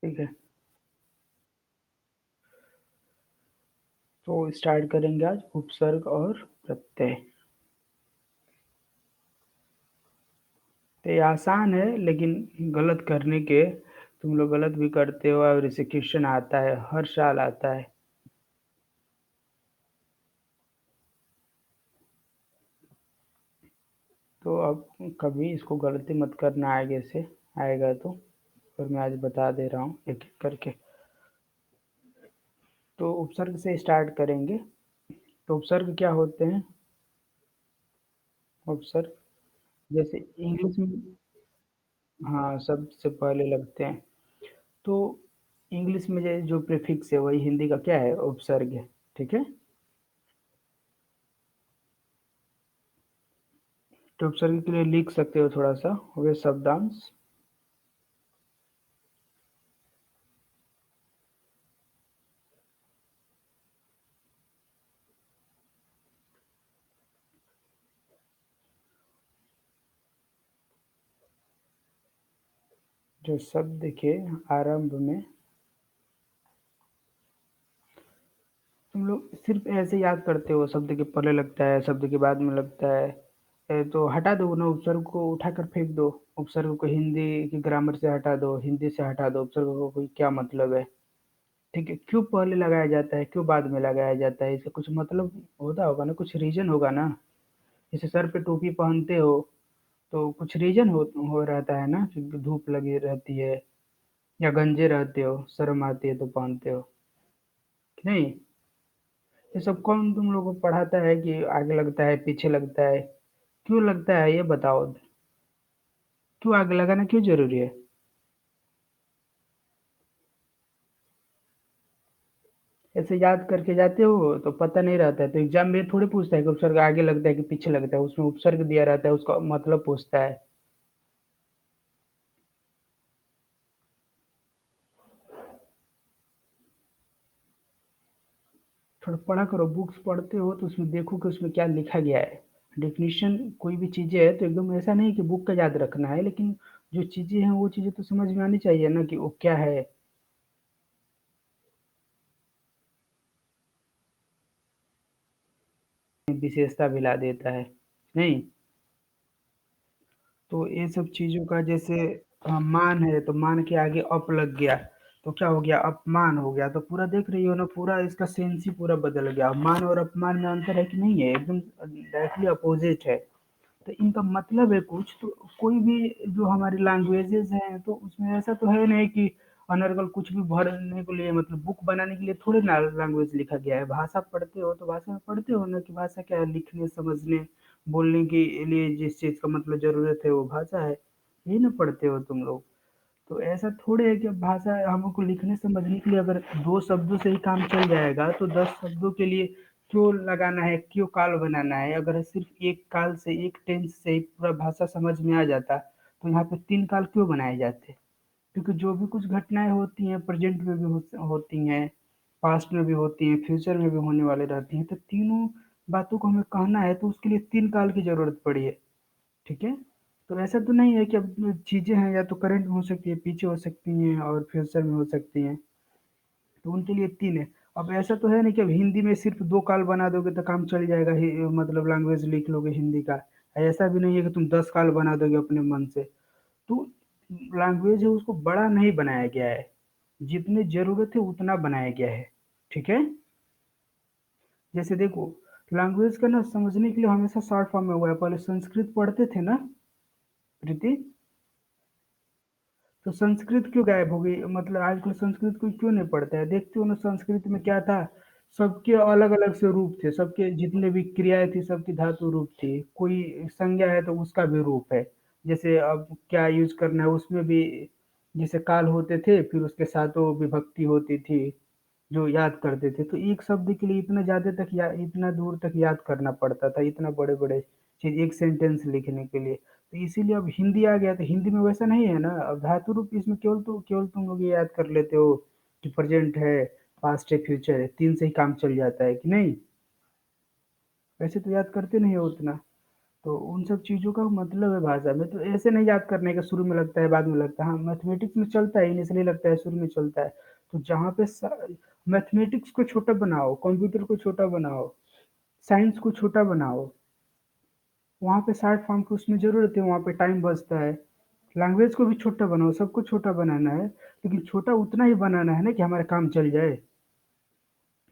ठीक है। तो स्टार्ट करेंगे आज उपसर्ग और प्रत्यय। तो ये आसान है, लेकिन गलत करने के तुम लोग गलत भी करते हो और इसे क्वेश्चन आता है, हर साल आता है। तो अब कभी इसको गलती मत करना आगे से, आएगा तो। और मैं आज बता दे रहा हूँ एक एक करके। तो उपसर्ग से स्टार्ट करेंगे। तो उपसर्ग क्या होते हैं? उपसर्ग जैसे इंग्लिश में, हाँ, सबसे पहले लगते हैं। तो इंग्लिश में जो प्रीफिक्स है वही हिंदी का क्या है? उपसर्ग है। ठीक है। तो उपसर्ग के लिए लिख सकते हो थोड़ा सा, वे शब्दांश जो शब्द के आरंभ में, तुम लोग सिर्फ ऐसे याद करते हो, शब्द के पहले लगता है, शब्द के बाद में लगता है। तो हटा दो ना, उपसर्ग को उठाकर फेंक दो। उपसर्ग को हिंदी की ग्रामर से हटा दो, हिंदी से हटा दो, उपसर्ग को कोई क्या मतलब है? ठीक है, क्यों पहले लगाया जाता है, क्यों बाद में लगाया जाता है? इससे कुछ मतलब होता होगा ना, कुछ रीजन होगा ना। जैसे सर पे टोपी पहनते हो तो कुछ रीजन हो रहता है ना, क्योंकि धूप लगी रहती है। या गंजे रहते हो, शर्म आती है तो पहनते हो, कि नहीं? ये सब कौन तुम लोगों को पढ़ाता है कि आगे लगता है पीछे लगता है? क्यों लगता है ये बताओ। क्यों आगे लगाना क्यों जरूरी है? ऐसे याद करके जाते हो तो पता नहीं रहता है, तो एग्जाम में थोड़ी पूछता है कि उपसर्ग आगे लगता है कि पीछे लगता है। उसमें उपसर्ग दिया रहता है, उसका मतलब पूछता है। थोड़ा पढ़ा करो, बुक्स पढ़ते हो तो उसमें देखो कि उसमें क्या लिखा गया है। डेफिनेशन कोई भी चीजें है तो एकदम ऐसा नहीं कि बुक का याद रखना है, लेकिन जो चीजें हैं वो चीजें तो समझ में आनी चाहिए ना कि वो क्या है। विशेषता भी ला देता है, नहीं? तो ये सब चीजों का जैसे मान है तो मान के आगे अप लग गया तो क्या हो गया? अपमान हो गया। तो पूरा देख रही हो ना, पूरा इसका सेंस ही पूरा बदल गया। मान और अपमान में अंतर है कि नहीं है? एकदम डायरेक्टली अपोजिट है। तो इनका मतलब है कुछ तो। कोई भी जो हमारी लैंग्वेजेस हैं तो उसमें ऐसा तो है नहीं कि अनर्गल कुछ भी भरने के लिए, मतलब बुक बनाने के लिए थोड़ी ना लैंग्वेज लिखा गया है। भाषा पढ़ते हो तो भाषा में पढ़ते हो ना कि भाषा क्या है, लिखने समझने बोलने के लिए जिस चीज का मतलब जरूरत है वो भाषा है। यही ना पढ़ते हो तुम लोग। तो ऐसा थोड़े है कि भाषा हमको लिखने समझने के लिए अगर दो शब्दों से ही काम चल जाएगा तो 10 शब्दों के लिए क्यों लगाना है, क्यों काल बनाना है? अगर सिर्फ एक काल से, एक टेंस से ही पूरा भाषा समझ में आ जाता तो यहाँ पे 3 काल क्यों बनाए जाते? क्योंकि जो भी कुछ घटनाएं होती हैं प्रेजेंट में भी होती हैं, पास्ट में भी होती हैं, फ्यूचर में भी होने वाले रहती हैं। तो तीनों बातों को हमें कहना है तो उसके लिए 3 काल की जरूरत पड़ी है। ठीक है। तो ऐसा तो नहीं है कि अब चीजें हैं या तो करंट में हो सकती है, पीछे हो सकती हैं और फ्यूचर में हो सकती हैं। तो उनके लिए 3 है। अब ऐसा तो है नहीं कि अब हिंदी में सिर्फ 2 काल बना दोगे तो काम चल जाएगा, मतलब लैंग्वेज लिख लोगे हिंदी का। ऐसा भी नहीं है कि तुम 10 काल बना दोगे अपने मन से। तो लैंग्वेज है उसको बड़ा नहीं बनाया गया है, जितनी जरूरत है उतना बनाया गया है। ठीक है। जैसे देखो, लैंग्वेज का ना समझने के लिए हमेशा शॉर्ट फॉर्म में हुआ है। पहले संस्कृत पढ़ते थे ना, प्रीति? तो संस्कृत क्यों गायब हो गई? मतलब आजकल संस्कृत कोई क्यों नहीं पढ़ता है? देखते हो ना संस्कृत में क्या था। सबके अलग अलग से रूप थे, सबके जितने भी क्रियाएं थी सबकी धातु रूप थी। कोई संज्ञा है तो उसका भी रूप है। जैसे अब क्या यूज करना है उसमें भी, जैसे काल होते थे फिर उसके साथ वो विभक्ति होती थी जो याद करते थे। तो एक शब्द के लिए इतना ज्यादा तक इतना दूर तक याद करना पड़ता था, इतना बड़े बड़े चीज एक सेंटेंस लिखने के लिए। तो इसीलिए अब हिंदी आ गया। तो हिंदी में वैसा नहीं है ना, अब धातु रूप इसमें केवल तुम लोग ये याद कर लेते हो कि प्रेजेंट है, पास्ट है, फ्यूचर है, 3 से ही काम चल जाता है, कि नहीं? वैसे तो याद करते नहीं हो उतना। तो उन सब चीज़ों का मतलब है भाषा में, तो ऐसे नहीं याद करने का शुरू में लगता है, बाद में लगता है। हाँ, मैथमेटिक्स में चलता है, इनिशियली लगता है, शुरू में चलता है। तो जहाँ पे मैथमेटिक्स को छोटा बनाओ, कंप्यूटर को छोटा बनाओ, साइंस को छोटा बनाओ, वहाँ पे शॉर्ट फॉर्म की उसमें ज़रूरत है, वहाँ पे टाइम बचता है। लैंग्वेज को भी छोटा बनाओ, सबको छोटा बनाना है, लेकिन छोटा उतना ही बनाना है ना कि हमारा काम चल जाए।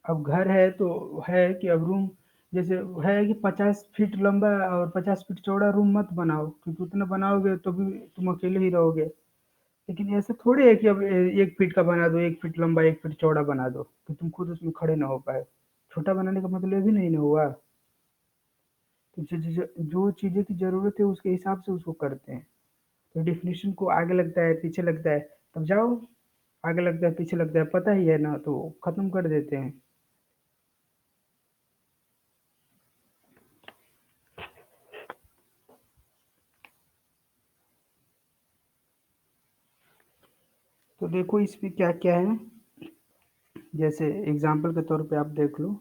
अब घर है तो है कि अब रूम जैसे है कि 50 फीट लंबा और 50 फीट चौड़ा रूम मत बनाओ, क्योंकि उतना बनाओगे तो भी तुम अकेले ही रहोगे। लेकिन ऐसा थोड़ी है कि अब 1 फीट का बना दो, 1 फीट लंबा 1 फीट चौड़ा बना दो कि तुम खुद उसमें खड़े ना हो पाए। छोटा बनाने का मतलब ही नहीं ना हुआ। तो जो चीज़ें की ज़रूरत है उसके हिसाब से उसको करते हैं। तो डेफिनेशन को आगे लगता है, पीछे लगता है, तब जाओ, आगे लगता है, पीछे लगता है, पता ही है ना, तो खत्म कर देते हैं। तो देखो इस पे क्या क्या है, जैसे एग्जाम्पल के तौर पे आप देख लो।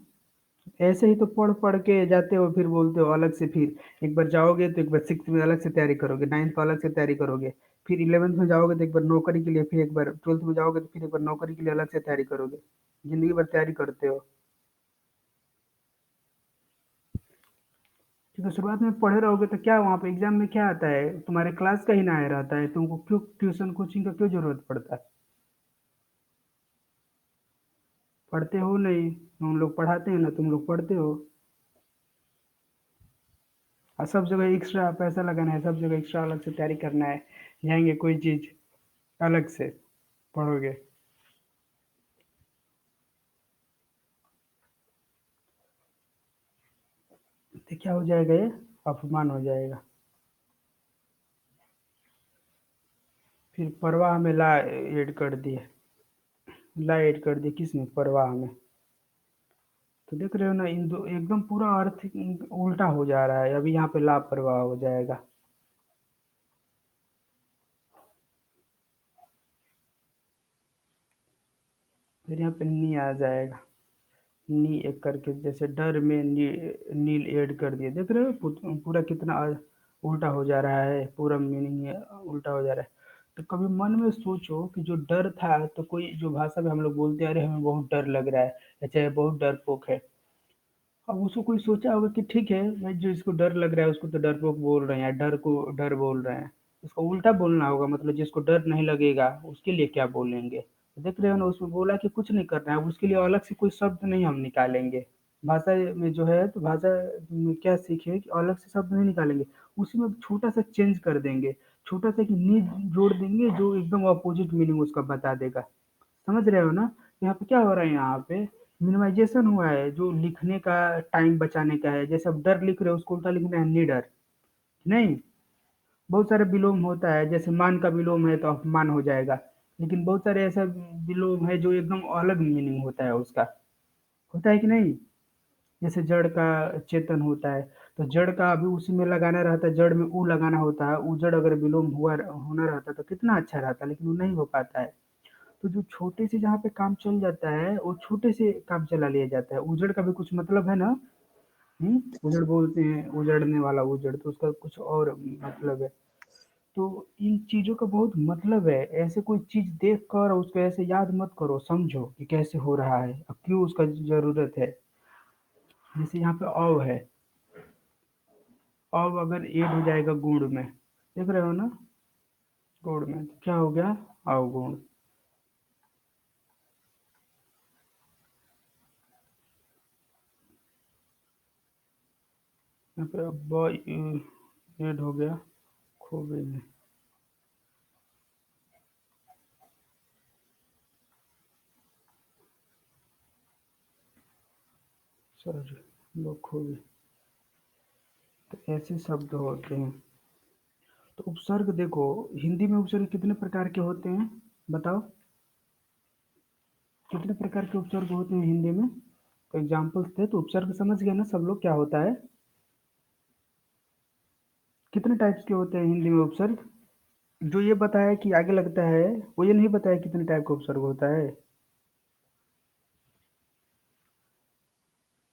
ऐसे ही तो पढ़ पढ़ के जाते हो, फिर बोलते हो अलग से, फिर एक बार जाओगे तो एक बार सिक्स में अलग से तैयारी करोगे, नाइन्थ में अलग से तैयारी करोगे, फिर इलेवेंथ में जाओगे तो एक बार नौकरी के लिए, फिर एक बार ट्वेल्थ में जाओगे तो फिर एक बार नौकरी के लिए अलग से तैयारी करोगे। जिंदगी भर तैयारी करते हो। ठीक है, शुरुआत में पढ़े रहोगे तो क्या वहाँ पे एग्जाम में क्या आता है, तुम्हारे क्लास का ही ना आया रहता है, तुमको क्यों ट्यूशन कोचिंग का क्यों जरूरत पड़ता है। पढ़ते हो नहीं, हम लोग पढ़ाते हैं ना, तुम लोग पढ़ते हो। और सब जगह एक्स्ट्रा पैसा लगाना है, सब जगह एक्स्ट्रा अलग से तैयारी करना है, जाएंगे कोई चीज अलग से पढ़ोगे तो क्या हो जाएगा, ये अपमान हो जाएगा। फिर परवाह में ला ऐड कर दिए, ला ऐड कर दिए किसने, परवाह में। तो देख रहे हो ना, इन दो एकदम पूरा अर्थ उल्टा हो जा रहा है, अभी यहाँ पे लापरवाह हो जाएगा। फिर यहाँ पे नी आ जाएगा, नी एक करके, जैसे डर में नील ऐड कर दिए, देख रहे हो पूरा कितना उल्टा हो जा रहा है, पूरा मीनिंग उल्टा हो जा रहा है। तो कभी मन में सोचो कि जो डर था, तो कोई जो भाषा में हम लोग बोलते हैं, अरे हमें बहुत डर लग रहा है, या चाहे बहुत डरपोक है। अब उसको कोई सोचा होगा कि ठीक है भाई, जो इसको डर लग रहा है उसको तो डरपोक बोल रहे हैं, या डर को डर बोल रहे हैं। उसको उल्टा बोलना होगा, मतलब जिसको डर नहीं लगेगा उसके लिए क्या बोलेंगे। देख रहे हो ना, उसमें बोला कि कुछ नहीं करना है, अब उसके लिए अलग से कोई शब्द नहीं हम निकालेंगे। भाषा में जो है, तो भाषा में क्या सीखे कि अलग से शब्द नहीं निकालेंगे, उसी में छोटा सा चेंज कर देंगे, छोटा सा कि नी जोड़ देंगे, जो एकदम अपोजिट मीनिंग उसका बता देगा। समझ रहे हो ना। यहाँ पे क्या हो रहा है, यहाँ पे मिनिमाइजेशन हुआ है, जो लिखने का टाइम बचाने का है। जैसे अब डर लिख रहे हो, उसको उल्टा लिखना है निडर, नहीं। बहुत सारे विलोम होता है, जैसे मान का विलोम है तो अपमान हो जाएगा, लेकिन बहुत सारे ऐसा विलोम है जो एकदम अलग मीनिंग होता है उसका, होता है कि नहीं। जैसे जड़ का चेतन होता है, तो जड़ का अभी उसी में लगाना रहता है, जड़ में ऊ लगाना होता है, उजड़ अगर विलोम हुआ होना रहता तो कितना अच्छा रहता, लेकिन वो नहीं हो पाता है। तो जो छोटे से जहाँ पे काम चल जाता है, वो छोटे से काम चला लिया जाता है। उजड़ का भी कुछ मतलब है ना। उजड़ बोलते हैं, उजड़ने वाला उजड़, तो उसका कुछ और मतलब है। तो इन चीजों का बहुत मतलब है। ऐसे कोई चीज देख कर उसको ऐसे याद मत करो, समझो कि कैसे हो रहा है और क्यों उसका जरूरत है। जैसे यहाँ पे अव है, अव अगर ऐड हो जाएगा गुण में, देख रहे हो ना, गुण में तो क्या हो गया, अवगुण। यहाँ पे अब ऐड हो गया खूबी में, सॉरी, बखूबी। तो ऐसे शब्द होते हैं। तो उपसर्ग देखो, हिंदी में उपसर्ग कितने प्रकार के होते हैं, बताओ। कितने प्रकार के उपसर्ग होते हैं हिंदी में, तो एग्जाम्पल्स थे, तो उपसर्ग समझ गए ना सब लोग क्या होता है। कितने टाइप्स के होते हैं हिंदी में उपसर्ग। जो ये बताया कि आगे लगता है, वो ये नहीं बताया कितने टाइप का उपसर्ग होता है।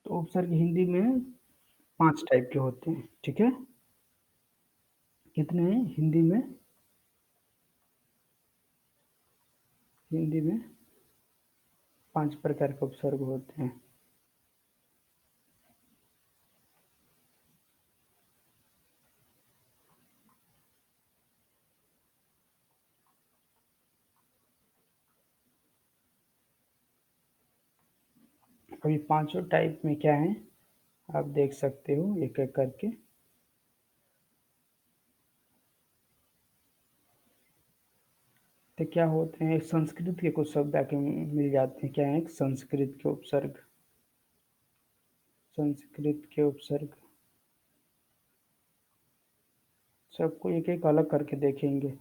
तो उपसर्ग हिंदी में 5 टाइप के होते हैं, ठीक है। कितने हैं हिंदी में? हिंदी में 5 प्रकार के उपसर्ग होते हैं। अभी पाँचों टाइप में क्या है आप देख सकते हो एक-एक करके। तो क्या होते हैं संस्कृत के कुछ शब्द आके मिल जाते हैं। क्या है संस्कृत के उपसर्ग। संस्कृत के उपसर्ग सबको एक-एक अलग करके देखेंगे,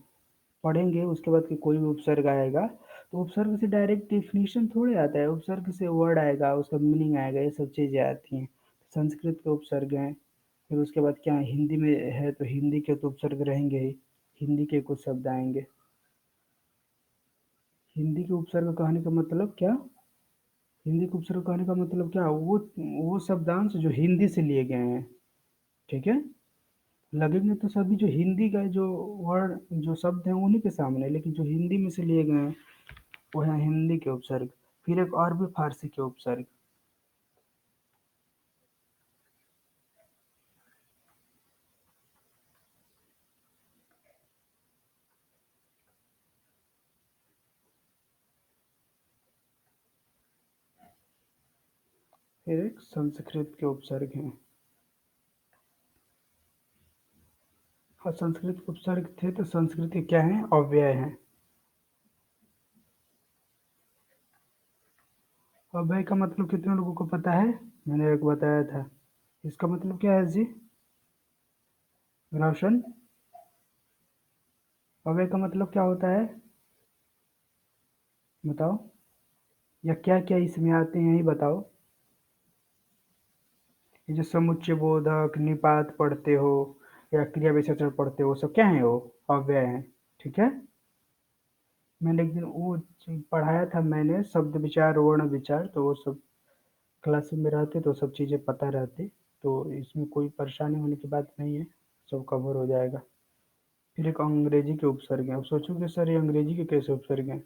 पढ़ेंगे उसके बाद कि कोई भी उपसर्ग आएगा तो उपसर्ग से डायरेक्ट डेफिनेशन थोड़े आता है, उपसर्ग से वर्ड आएगा, उसका मीनिंग आएगा, ये सब चीज़ें आती हैं। संस्कृत के उपसर्ग हैं, फिर उसके बाद क्या है हिंदी में है तो हिंदी के तो उपसर्ग रहेंगे ही, हिंदी के कुछ शब्द आएँगे। हिंदी के उपसर्ग कहने का मतलब क्या? हिंदी के उपसर्ग कहने का मतलब क्या? वो शब्दांश जो हिंदी से लिए गए हैं, ठीक है? लगेंगे तो सभी जो हिंदी का जो वर्ड जो शब्द हैं उन्हीं के सामने, लेकिन जो हिंदी में से लिए गए हैं वो है हिंदी के उपसर्ग। फिर एक और भी फारसी के उपसर्ग। फिर एक संस्कृत के उपसर्ग हैं। और संस्कृत के उपसर्ग थे तो संस्कृत के क्या हैं अव्यय हैं। अव्यय का मतलब कितने लोगों को पता है? मैंने एक बताया था। इसका मतलब क्या है जी? रोशन, अव्यय का मतलब क्या होता है? बताओ। या क्या क्या इसमें आते हैं यही बताओ। ये जो समुच्चय बोधक निपात पढ़ते हो या क्रिया विशेषण पढ़ते हो, वो सब क्या है? वो अव्यय हैं। ठीक है। मैंने एक दिन वो पढ़ाया था, मैंने शब्द विचार वर्ण विचार, तो वो सब क्लास में रहते तो सब चीज़ें पता रहती, तो इसमें कोई परेशानी होने की बात नहीं है, सब कवर हो जाएगा। फिर एक अंग्रेजी के उपसर्ग हैं। अब सोचोगे सर ये अंग्रेजी के कैसे उपसर्ग हैं?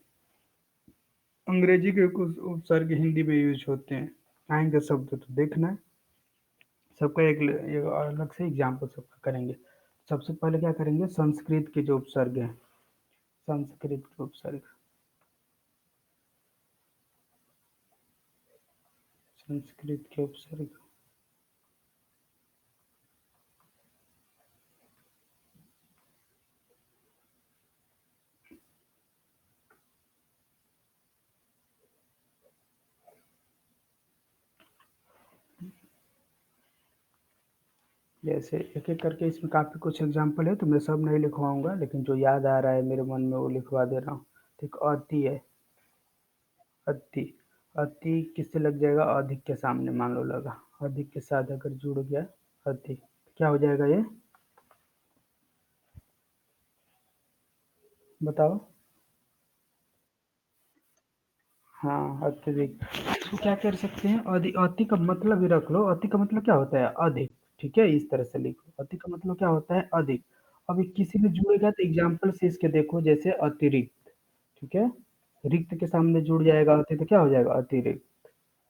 अंग्रेजी के कुछ उपसर्ग हिंदी में यूज होते हैं, आएंगे शब्द तो देखना। सबका एक अलग से एग्जाम्पल सबका करेंगे। सबसे पहले क्या करेंगे संस्कृत के जो उपसर्ग हैं। संस्कृत के उपसर्ग। संस्कृत के उपसर्ग। जैसे एक एक करके इसमें काफ़ी कुछ एग्जाम्पल है, तो मैं सब नहीं लिखवाऊंगा, लेकिन जो याद आ रहा है मेरे मन में वो लिखवा दे रहा हूँ। ठीक, अति है। अति। अति किससे लग जाएगा? अधिक के सामने मान लो लगा, अधिक के साथ अगर जुड़ गया अति, क्या हो जाएगा ये? बताओ। हाँ, अत्यधिक। इसको क्या कर सकते हैं? अति का मतलब ही रख लो। अति का मतलब क्या होता है? अधिक। ठीक है, इस तरह से लिखो। अति का मतलब क्या होता है? अधिक। अब ये किसी में जुड़ेगा तो एग्जाम्पल से इसके देखो, जैसे अतिरिक्त। ठीक है, रिक्त के सामने जुड़ जाएगा अति तो क्या हो जाएगा? अतिरिक्त।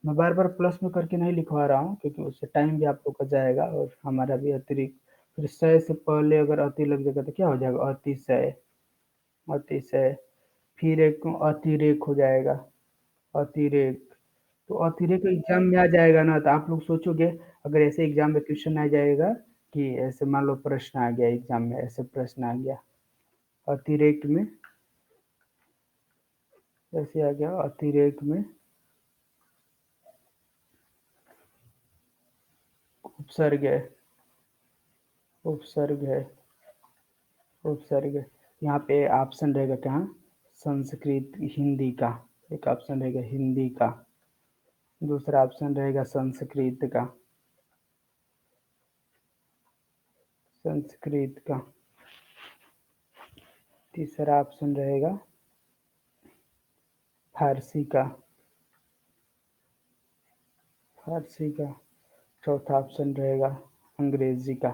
मैं बार बार प्लस में करके नहीं लिखवा रहा हूँ, क्योंकि उससे टाइम भी आप लोग का जाएगा और हमारा भी। अतिरिक्त। फिर सय से पहले अगर अति लग जाएगा तो क्या हो जाएगा? अतिशय। अतिशय। फिर एक अतिरेक हो जाएगा। अतिरेक। तो अतिरेक एग्जाम में आ जाएगा ना, तो आप लोग सोचोगे अगर ऐसे एग्जाम में क्वेश्चन आ जाएगा कि ऐसे मान लो प्रश्न आ गया एग्जाम में, ऐसे प्रश्न आ गया अतिरेक में, ऐसे आ गया अतिरेक में उपसर्ग है। उपसर्ग है। उपसर्ग। यहाँ पे ऑप्शन रहेगा कहाँ? संस्कृत हिंदी का। एक ऑप्शन रहेगा हिंदी का। दूसरा ऑप्शन रहेगा संस्कृत का। संस्कृत का। तीसरा ऑप्शन रहेगा फारसी का। फारसी का। चौथा ऑप्शन रहेगा अंग्रेजी का।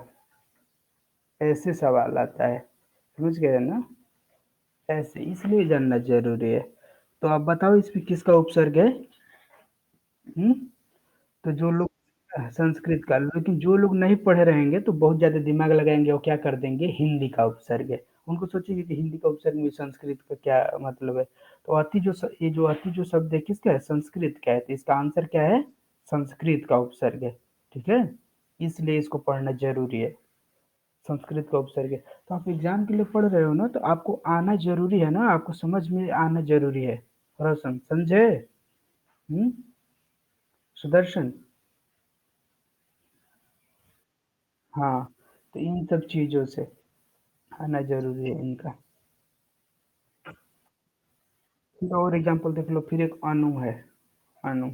ऐसे सवाल आता है, समझ गए ना? ऐसे इसलिए जानना ज़रूरी है। तो आप बताओ इसमें किसका उपसर्ग है? हुँ? तो जो लोग संस्कृत का, लेकिन जो लोग नहीं पढ़े रहेंगे तो बहुत ज़्यादा दिमाग लगाएँगे और क्या कर देंगे, हिंदी का उपसर्ग है। उनको सोचेंगे कि हिंदी का उपसर्ग में संस्कृत का क्या मतलब है? तो ये जो अति जो शब्द है किसका है? संस्कृत का है, तो इसका आंसर क्या है? संस्कृत का उपसर्ग है, ठीक है? इसलिए इसको पढ़ना ज़रूरी है, संस्कृत का उपसर्ग है। तो आप एग्ज़ाम के लिए पढ़ रहे हो ना, तो आपको आना ज़रूरी है ना, आपको समझ में आना ज़रूरी है। रोशन, समझे? हुँ? सुदर्शन? हाँ, तो इन सब चीज़ों से आना ज़रूरी है इनका। फिर और एग्ज़ाम्पल देख लो, फिर एक अणु है, अणु।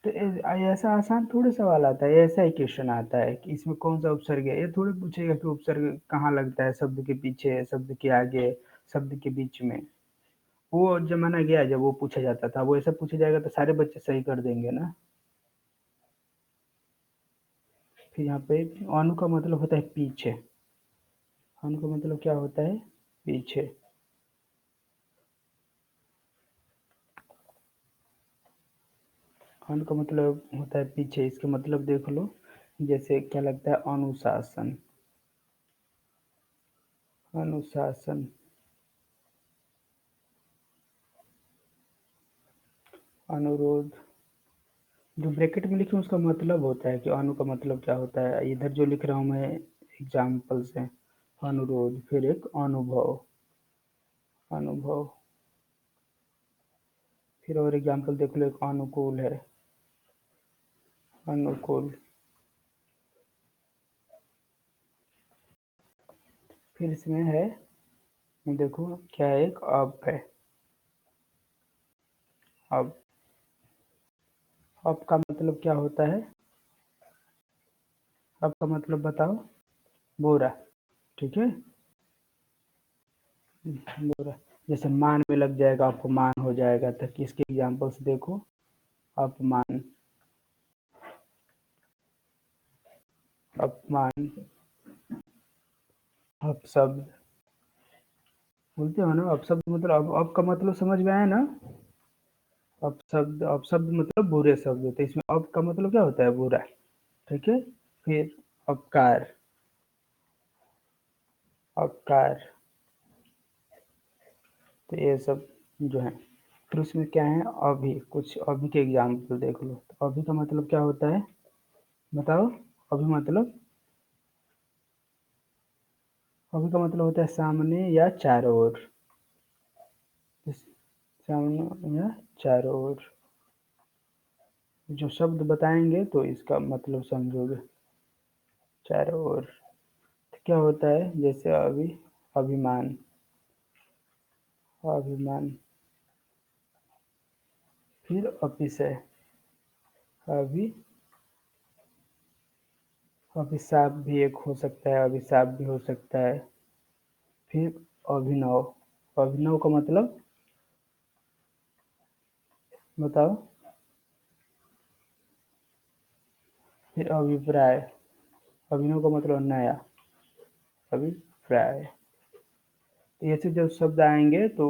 तो ऐसा आसान थोड़ी सवाल आता है, ऐसा ही क्वेश्चन आता है कि इसमें कौन-सा उपसर्ग है। ये थोड़ी पूछेगा कि उपसर्ग कहाँ लगता है, शब्द के पीछे, शब्द के आगे, शब्द के बीच में। वो ज़माना गया जब वो पूछा जाता था, वो ऐसा पूछा जाएगा तो सारे बच्चे सही कर देंगे ना। फिर यहाँ पे अणु का मतलब होता है पीछे, अणु का मतलब क्या होता है? पीछे। अणु का मतलब होता है पीछे, इसका मतलब देख लो, जैसे क्या लगता है, अनुशासन, अनुशासन, अनुरोध। जो ब्रैकेट में लिखे उसका मतलब होता है कि अनु का मतलब क्या होता है। इधर जो लिख रहा हूँ मैं एग्जाम्पल से, अनुरोध, फिर एक अनुभव, अनुभव। फिर और एग्जाम्पल देख लो, एक अनुकूल है, अनुकूल। फिर इसमें है, देखो क्या है, एक अब है, अब। अब का मतलब क्या होता है? अब का मतलब बताओ? बुरा, ठीक है, बुरा। जैसे मान में लग जाएगा, अपमान हो जाएगा, तो किसके एग्जाम्पल्स देखो, अपमान, अपमान, अपशब्द। बोलते हो ना अपशब्द, मतलब अब का मतलब समझ में आया ना? अपशब्द, अपशब्द मतलब बुरे शब्द, तो इसमें अब का मतलब क्या होता है? बुरा, ठीक है। फिर अपकार, अपकार, तो ये सब जो है। फिर उसमें क्या है, अभी, कुछ अभी के एग्जाम्पल देख लो। तो अभी का मतलब क्या होता है, बताओ? अभी मतलब, अभी का मतलब होता है सामने या चारों ओर, सामने या चारों ओर। जो शब्द बताएंगे तो इसका मतलब समझोगे, चारों ओर। तो क्या होता है, जैसे अभी, अभिमान, अभिमान। फिर अतिशय, अभी, अभिशाप भी एक हो सकता है, अभिशाप भी हो सकता है। फिर अभिनव, अभिनव का मतलब बताओ? फिर अभिप्राय, अभिनव का मतलब नया, अभिप्राय। तो ऐसे जब शब्द आएंगे तो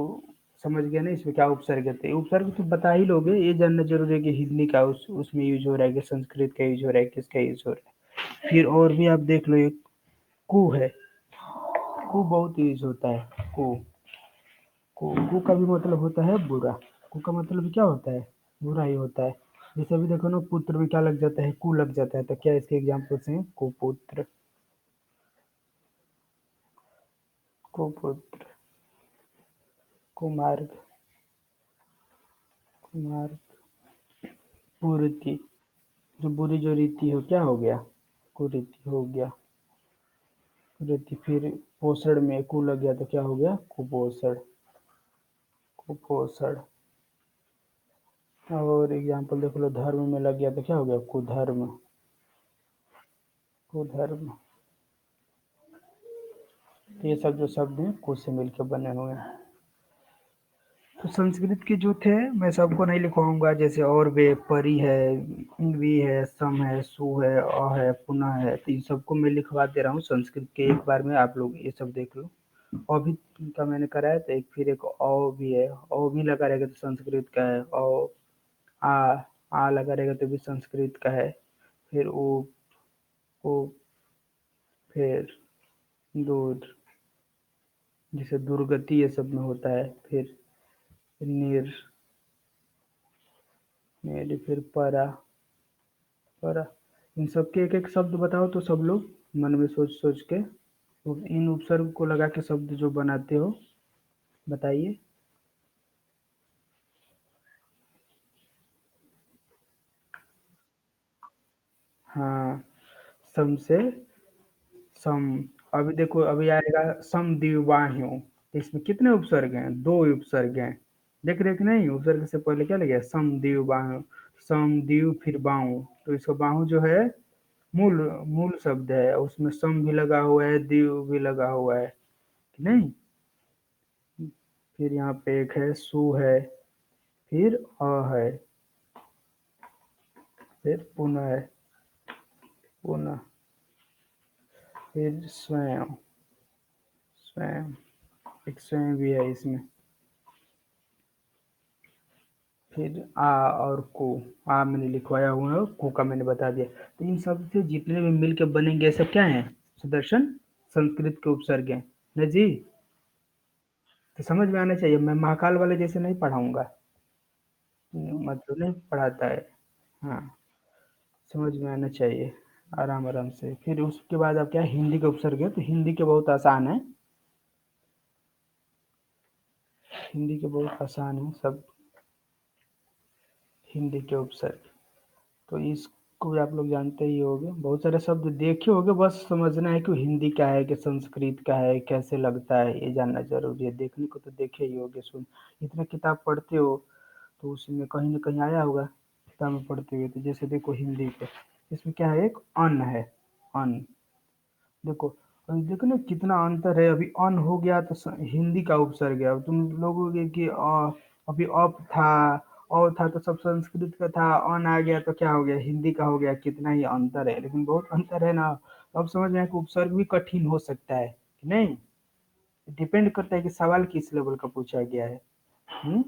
समझ गए ना इसमें क्या उपसर्ग है। उपसर्ग तो बता ही लोगे, ये जानना जरूरी है कि हिंदी का उसमें यूज हो रहा है कि संस्कृत का यूज हो रहा है, किसका यूज हो रहा है। फिर और भी आप देख लो, एक कु है, कु बहुत यूज होता है, कु। कु का भी मतलब होता है बुरा, कु का मतलब क्या होता है? बुरा ही होता है। जैसे अभी देखो ना, पुत्र में क्या लग जाता है? कु लग जाता है, तो क्या इसके एग्जाम्पल्स हैं? कुपुत्र, कुपुत्र, कुमार्ग, कुमार्ग, कुरीति। जो बुरी जो रीति हो, क्या हो गया? कुरीति हो गया, कुरीति। फिर पोषण में कु लग गया तो क्या हो गया? कुपोषण, कुपोषण। और एग्जाम्पल देख लो, धर्म में लग गया तो क्या हो गया? कुधर्म, कुधर्म। तो ये सब जो शब्द हैं कु से मिलकर बने हुए हैं। तो संस्कृत के जो थे मैं सबको नहीं लिखवाऊंगा, जैसे और वे परी है, वी है, सम है, सु है, अ है, पुनः है, तो इन सबको मैं लिखवा दे रहा हूँ संस्कृत के एक बार में। आप लोग ये सब देख लो। अ भी का मैंने कराया, तो एक फिर एक अ भी है, अ भी लगा रहेगा तो संस्कृत का है। आ आ लगा रहेगा तो भी संस्कृत का है। फिर ओ, फिर दूध, जैसे दुर्गति ये सब में होता है। फिर निर, मेरी, फिर परा, परा, इन सब के एक एक शब्द बताओ तो सब लोग मन में सोच सोच के इन उपसर्ग को लगा के शब्द जो बनाते हो बताइए। हाँ, सम से सम। अभी देखो, अभी आएगा समद्विबाह्यों, तो इसमें कितने उपसर्ग हैं? दो उपसर्ग हैं। देख रहे कि नहीं? उपसर्ग से पहले क्या लगे? समद्विबाह्यों, समद्वि फिर बाहु, तो इसका बाहु जो है मूल मूल शब्द है, उसमें सम भी लगा हुआ है, द्विव भी लगा हुआ है कि नहीं? फिर यहाँ पे एक है सु है, फिर अ है, फिर पुनः है, पुनः, फिर स्वयं, स्वयं, एक स्वयं भी है इसमें। फिर आ और को, आ मैंने लिखवाया हुआ है, को का मैंने बता दिया। तो इन सब से जितने भी मिलके बनेंगे सब क्या है? सुदर्शन संस्कृत के उपसर्ग हैं न जी? तो समझ में आना चाहिए, मैं महाकाल वाले जैसे नहीं पढ़ाऊंगा, मतलब नहीं पढ़ाता है। हाँ, समझ में आना चाहिए आराम आराम से। फिर उसके बाद अब क्या है? हिंदी के उपसर्ग है, तो हिंदी के बहुत आसान है, हिंदी के बहुत आसान है सब, हिंदी के उपसर्ग। तो इसको भी आप लोग जानते ही होंगे, बहुत सारे शब्द देखे होंगे, बस समझना है कि हिंदी का है कि संस्कृत का है, कैसे लगता है, ये जानना जरूरी है। देखने को तो देखे ही होगे, सुन इतना किताब पढ़ते हो तो उसमें कहीं ना कहीं आया होगा किताब में पढ़ते हुए। तो जैसे देखो हिंदी पे, इसमें क्या है? एक अन है, अन। देखो, अभी देखो ना कितना अंतर है। अभी अन हो गया तो हिंदी का उपसर्ग है। अब तुम लोगों कि अभी अप था, और था तो सब संस्कृत का था, अन आ गया तो क्या हो गया? हिंदी का हो गया। कितना ही अंतर है, लेकिन बहुत अंतर है ना। तो अब समझ में आया कि उपसर्ग भी कठिन हो सकता है कि नहीं। डिपेंड करता है कि सवाल किस लेवल का पूछा गया है। हम्म।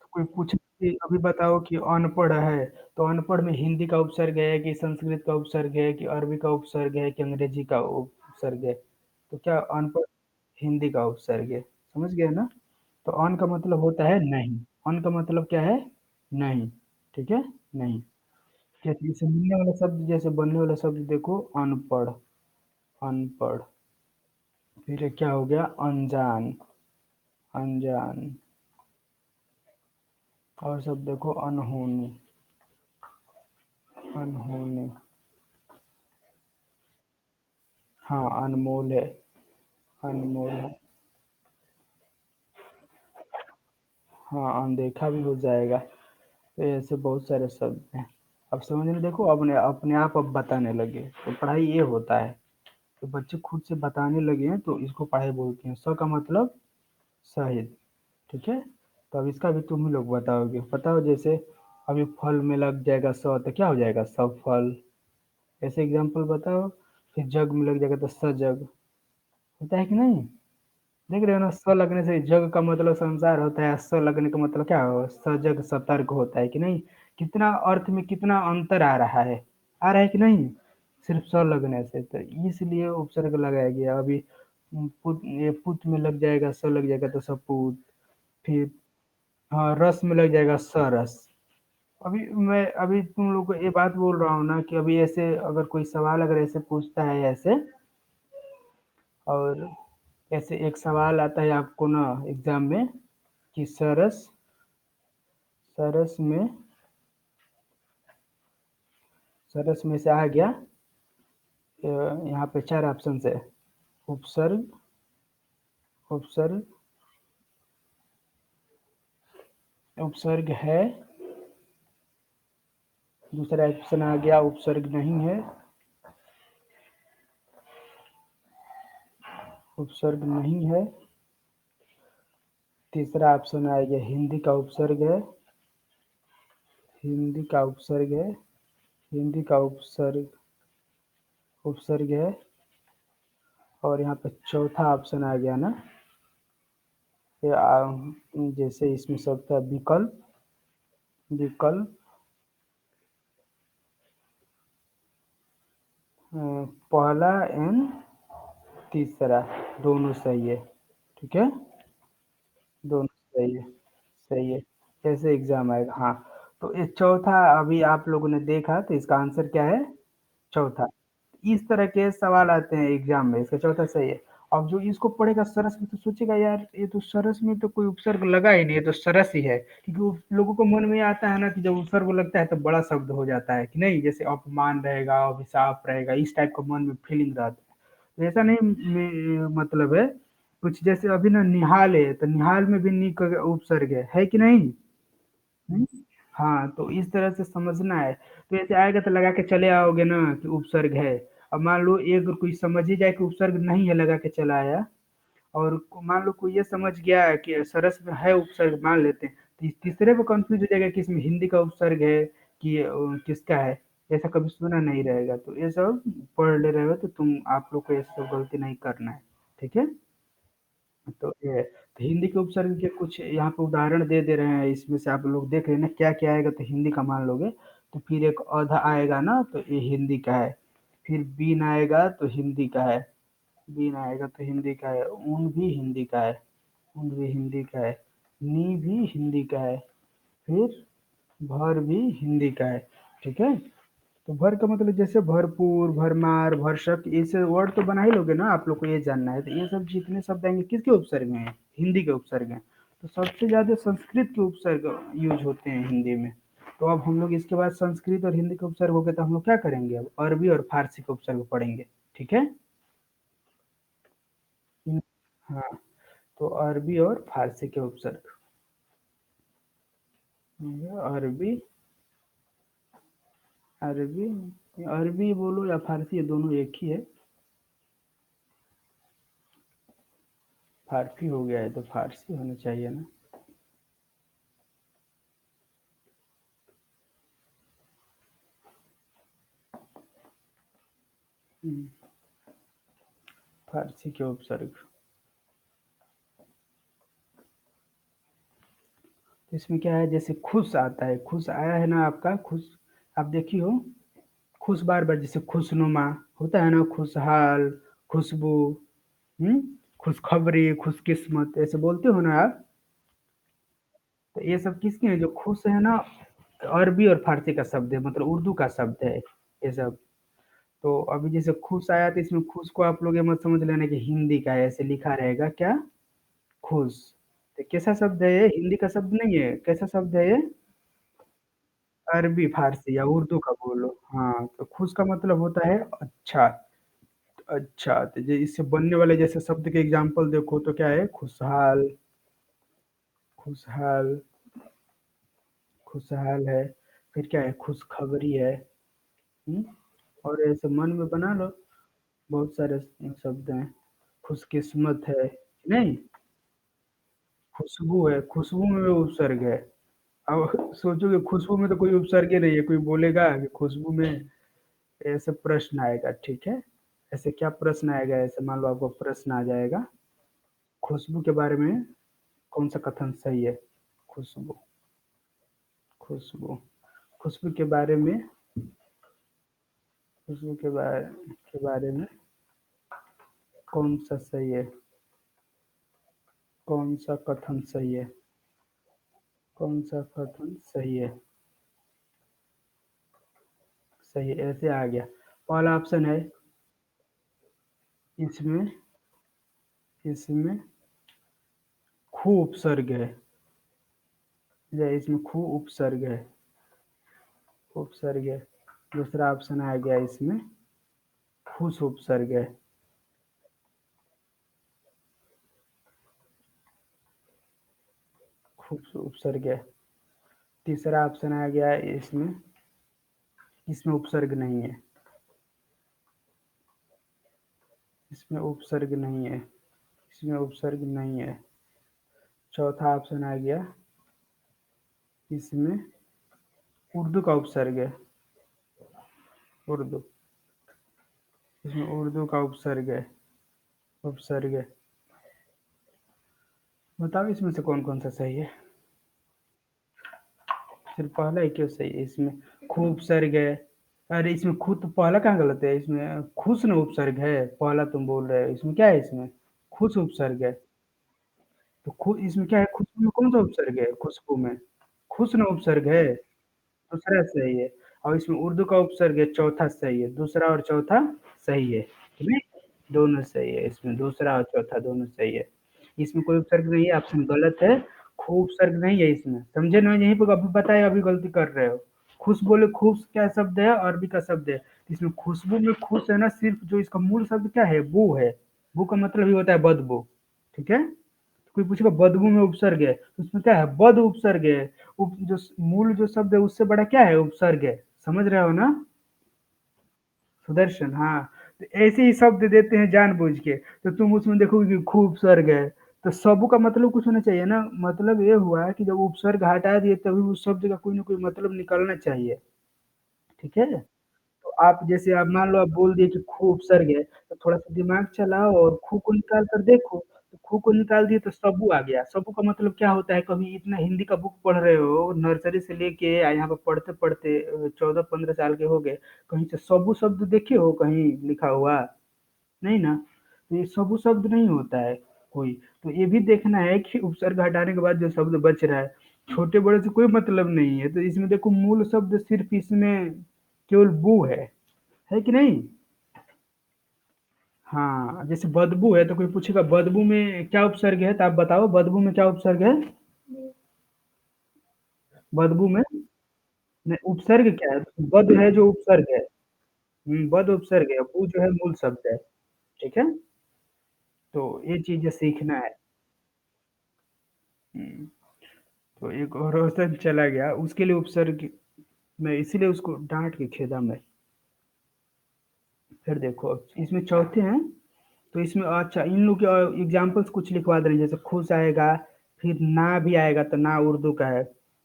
तो कोई पूछे कि अभी बताओ कि अनपढ़ है, तो अनपढ़ में हिंदी का उपसर्ग है कि संस्कृत का उपसर्ग है कि अरबी का उपसर्ग है कि अंग्रेजी का उपसर्ग है? तो क्या अनपढ़ हिंदी का उपसर्ग है? समझ गए ना? तो अन का मतलब होता है नहीं। अन का मतलब क्या है? नहीं। ठीक है, नहीं। जैसे मिलने वाला शब्द, जैसे बनने वाला शब्द देखो, अनपढ़, अनपढ़। फिर क्या हो गया? अनजान, अनजान। और सब देखो, अनहोनी, अनहोनी। हाँ, अनमोल है, अनमोल है। हाँ, अनदेखा भी हो जाएगा। तो ऐसे बहुत सारे शब्द हैं। अब समझ में देखो, अपने अपने आप अब बताने लगे, तो पढ़ाई ये होता है। तो बच्चे खुद से बताने लगे हैं तो इसको पढ़ाई बोलते हैं। स का मतलब शहीद। ठीक है, तो अब इसका भी तुम ही लोग बताओगे। बताओ, जैसे अभी फल में लग जाएगा स, तो क्या हो जाएगा? सफल। ऐसे एग्जाम्पल बताओ। फिर जग में लग जाएगा तो सजग। होता है कि नहीं? देख रहे हो ना, स लगने से जग का मतलब संसार होता है, स लगने का मतलब क्या हो? सजग सतर्क होता है कि नहीं? कितना अर्थ में कितना अंतर आ रहा है, आ रहा है कि नहीं? सिर्फ स लगने से, तो इसलिए उपसर्ग लगाया गया। अभी पुत, ये पुत में लग जाएगा, स लग जाएगा तो सपूत। फिर हाँ, रस में लग जाएगा सरस। अभी तुम लोग को ये बात बोल रहा हूँ ना कि अभी ऐसे अगर कोई सवाल अगर ऐसे पूछता है ऐसे, और ऐसे एक सवाल आता है आपको ना एग्जाम में कि सरस, सरस में, सरस में से आ गया, यहाँ पे चार ऑप्शन है। उपसर्ग, उपसर्ग, उपसर्ग है। दूसरा ऑप्शन आ गया उपसर्ग नहीं है, उपसर्ग नहीं है। तीसरा ऑप्शन आ गया हिंदी का उपसर्ग है। हिंदी का उपसर्ग है। हिंदी का उपसर्ग उपसर्ग है। और यहाँ पे चौथा ऑप्शन आ गया ना, ये जैसे इसमें सब था विकल्प। विकल्प पहला एंड तीसरा दोनों सही है। ठीक है, दोनों सही है। सही है, कैसे एग्जाम आएगा। हाँ, तो ये चौथा अभी आप लोगों ने देखा, तो इसका आंसर क्या है? चौथा। इस तरह के सवाल आते हैं एग्जाम में, इसका चौथा सही है। अब जो इसको पढ़ेगा सरस में तो सोचेगा यार ये तो सरस में तो कोई उपसर्ग लगा ही नहीं, ये तो सरस ही है। क्योंकि लोगों को मन में आता है ना कि जब उपसर्ग लगता है तो बड़ा शब्द हो जाता है कि नहीं, जैसे अपमान रहेगा, अभिशाप रहेगा, इस टाइप का मन में फीलिंग रहता है। तो ऐसा नहीं मतलब है। कुछ जैसे अभी ना निहाल है, तो निहाल में भी नी का उपसर्ग है कि नहीं? हुँ? हाँ, तो इस तरह से समझना है। तो ऐसे आएगा तो लगा के चले आओगे ना कि उपसर्ग है। अब मान लो एक कोई समझ ही जाए कि उपसर्ग नहीं है, लगा के चला आया। और मान लो कोई ये समझ गया कि सरस में है उपसर्ग, मान लेते हैं। तीसरे पे कंफ्यूज हो जाएगा कि इसमें हिंदी का उपसर्ग है कि किसका है। ऐसा कभी सुना नहीं रहेगा। तो ये सब पढ़ ले रहे हो तो आप लोग को ये सब गलती नहीं करना है। ठीक है? तो ये तो हिंदी के उपसर्ग के कुछ यहाँ पे उदाहरण दे रहे हैं, इसमें से आप लोग देख लेना क्या क्या आएगा। तो हिंदी का मान लोगे तो फिर एक अध आएगा ना, तो ये हिंदी का है। फिर बीन आएगा तो हिंदी का है। बीन आएगा तो हिंदी का है। ऊन भी हिंदी का है। ऊन भी हिंदी का है। नी भी हिंदी का है। फिर भर भी हिंदी का है। ठीक है, तो भर का मतलब जैसे भरपूर, भरमार, भरसक, ऐसे वर्ड तो बना ही लोगे ना। आप लोग को ये जानना है, तो ये सब जितने शब्द आएंगे किसके उपसर्ग में है? हिंदी के उपसर्ग हैं। तो सबसे ज्यादा संस्कृत के उपसर्ग यूज होते हैं हिंदी में। तो अब हम लोग इसके बाद संस्कृत और हिंदी के उपसर्ग हो गए, तो हम लोग क्या करेंगे? अब अरबी और फारसी के उपसर्ग पढ़ेंगे। ठीक है। हाँ, तो अरबी और फारसी के उपसर्ग। अरबी, अरबी, अरबी बोलो या फारसी, ये दोनों एक ही है। फारसी हो गया है तो फारसी होना चाहिए ना। हम्म, फारसी के उपसर्ग। तो इसमें क्या है, जैसे खुश आता है, खुश आया है ना आपका खुश। आप देखी हो खुश, बार बार जैसे खुशनुमा होता है ना, खुशहाल, खुशबू, हम्म, खुशखबरी, खुशकिस्मत, ऐसे बोलते हो ना आप। तो ये सब किसके हैं? जो खुश है ना, अरबी और फारसी का शब्द है, मतलब उर्दू का शब्द है ये सब। तो अभी जैसे खुश आया, तो इसमें खुश को आप लोग ये मत समझ लेना कि हिंदी का है, ऐसे लिखा रहेगा क्या? खुश। तो कैसा शब्द है ये? हिंदी का शब्द नहीं है। कैसा शब्द है ये? अरबी, फारसी या उर्दू का बोलो। हाँ, तो खुश का मतलब होता है अच्छा। अच्छा, तो ये इससे बनने वाले जैसे शब्द के एग्जाम्पल देखो तो क्या है? खुशहाल, खुशहाल, खुशहाल है। फिर क्या है? खुशखबरी है। हुँ? और ऐसे मन में बना लो, बहुत सारे शब्द हैं। खुशकिस्मत है, नहीं? खुशबू है, खुशबू में भी उपसर्ग है। अब सोचो कि खुशबू में तो कोई उपसर्ग ही नहीं है, कोई बोलेगा कि खुशबू में, ऐसे प्रश्न आएगा। ठीक है, ऐसे क्या प्रश्न आएगा? ऐसे मान लो आपको प्रश्न आ जाएगा, खुशबू के बारे में कौन सा कथन सही है? खुशबू, खुशबू, खुशबू के बारे में, खुशबू के बारे में कौन सा सही है? कौन सा कथन सही है? कौन सा कथन सही है? सही है, ऐसे आ गया। पहला ऑप्शन है इसमें, इसमें खू उपसर्ग है। या इसमें खू उपसर्ग है, उपसर्ग है। दूसरा ऑप्शन आ गया इसमें खुश उपसर्ग है। खुश उपसर्ग है। तीसरा ऑप्शन आ गया इसमें, इसमें उपसर्ग नहीं है। इसमें उपसर्ग नहीं है। इसमें उपसर्ग नहीं है। चौथा ऑप्शन आ गया इसमें उर्दू का उपसर्ग है। उर्दू, इसमें उर्दू का उपसर्ग है। उपसर्ग है। बताओ इसमें से कौन कौन सा सही है। सिर्फ पहला ही क्यों सही है इसमें? खूब उपसर्ग है। अरे इसमें खुद तो पहला कहाँ गलत है? इसमें खुश न उपसर्ग है, पहला तुम बोल रहे हो, इसमें क्या है? इसमें खुश उपसर्ग है। तो इसमें क्या है? खुशबू में कौन सा उपसर्ग है? खुशबू में खुश न उपसर्ग है। दूसरा सही है। और इसमें उर्दू का उपसर्ग है, चौथा सही है। दूसरा और चौथा सही है। ठीक है? दोनों सही है इसमें, दूसरा और चौथा दोनों सही है। इसमें कोई उपसर्ग नहीं है, ऑप्शन गलत है। खूब उपसर्ग नहीं है इसमें, समझे ना? यहीं पर अभी बताया, अभी गलती कर रहे हो। खुश बोले, खुश क्या शब्द है? अरबी का शब्द है। इसमें खुशबू में खुश है ना, सिर्फ जो इसका मूल शब्द क्या है? बू है। बू का मतलब ही होता है बदबू। ठीक है? कोई पूछेगा बदबू में उपसर्ग है, तो उसमें क्या है? बद उपसर्ग है। जो मूल जो शब्द है उससे बड़ा क्या है? उपसर्ग है। समझ रहे हो ना? सुदर्शन, हाँ। तो ऐसे ही शब्द देते हैं जानबूझ के, तो तुम उसमें देखोगे कि खूब उपसर्ग है। तो सबू का मतलब कुछ होना चाहिए ना। मतलब ये हुआ कि जब उपसर्ग हटा दिए तभी उस शब्द का कोई ना कोई मतलब निकलना चाहिए। ठीक है? तो आप जैसे, आप मान लो आप बोल दिए कि खू उपसर्ग है, तो थोड़ा-सा दिमाग चलाओ और खू को निकाल कर देखो, तो खू को निकाल दिए तो सबू आ गया। सबू का मतलब क्या होता है? कभी इतना हिंदी का बुक पढ़ रहे हो, नर्सरी से लेके यहाँ पे पढ़ते-पढ़ते 14-15 साल के हो गए, कहीं से सबू शब्द देखे हो कहीं लिखा हुआ? नहीं ना? तो ये सबू शब्द नहीं होता है कोई। तो ये भी देखना है कि उपसर्ग हटाने के बाद जो शब्द बच रहा है, छोटे-बड़े से कोई मतलब नहीं है। तो इसमें देखो मूल शब्द सिर्फ़ इसमें केवल बू है कि नहीं? हाँ, जैसे बदबू है तो कोई पूछेगा बदबू में क्या उपसर्ग है? तो आप बताओ बदबू में क्या उपसर्ग है? बदबू में नहीं, उपसर्ग क्या है? बद है जो उपसर्ग है। बद उपसर्ग है, बू जो है मूल शब्द है। ठीक है? तो ये चीज़ें सीखना है। हुँ, तो एक और रोशन चला गया, उसके लिए उपसर्ग मैं इसीलिए उसको डाँट के खेदा मैं। फिर देखो इसमें चौथे हैं, तो इसमें अच्छा इन लोग के एग्जाम्पल्स कुछ लिखवा दें, जैसे खुश आएगा, फिर ना भी आएगा तो ना उर्दू का है।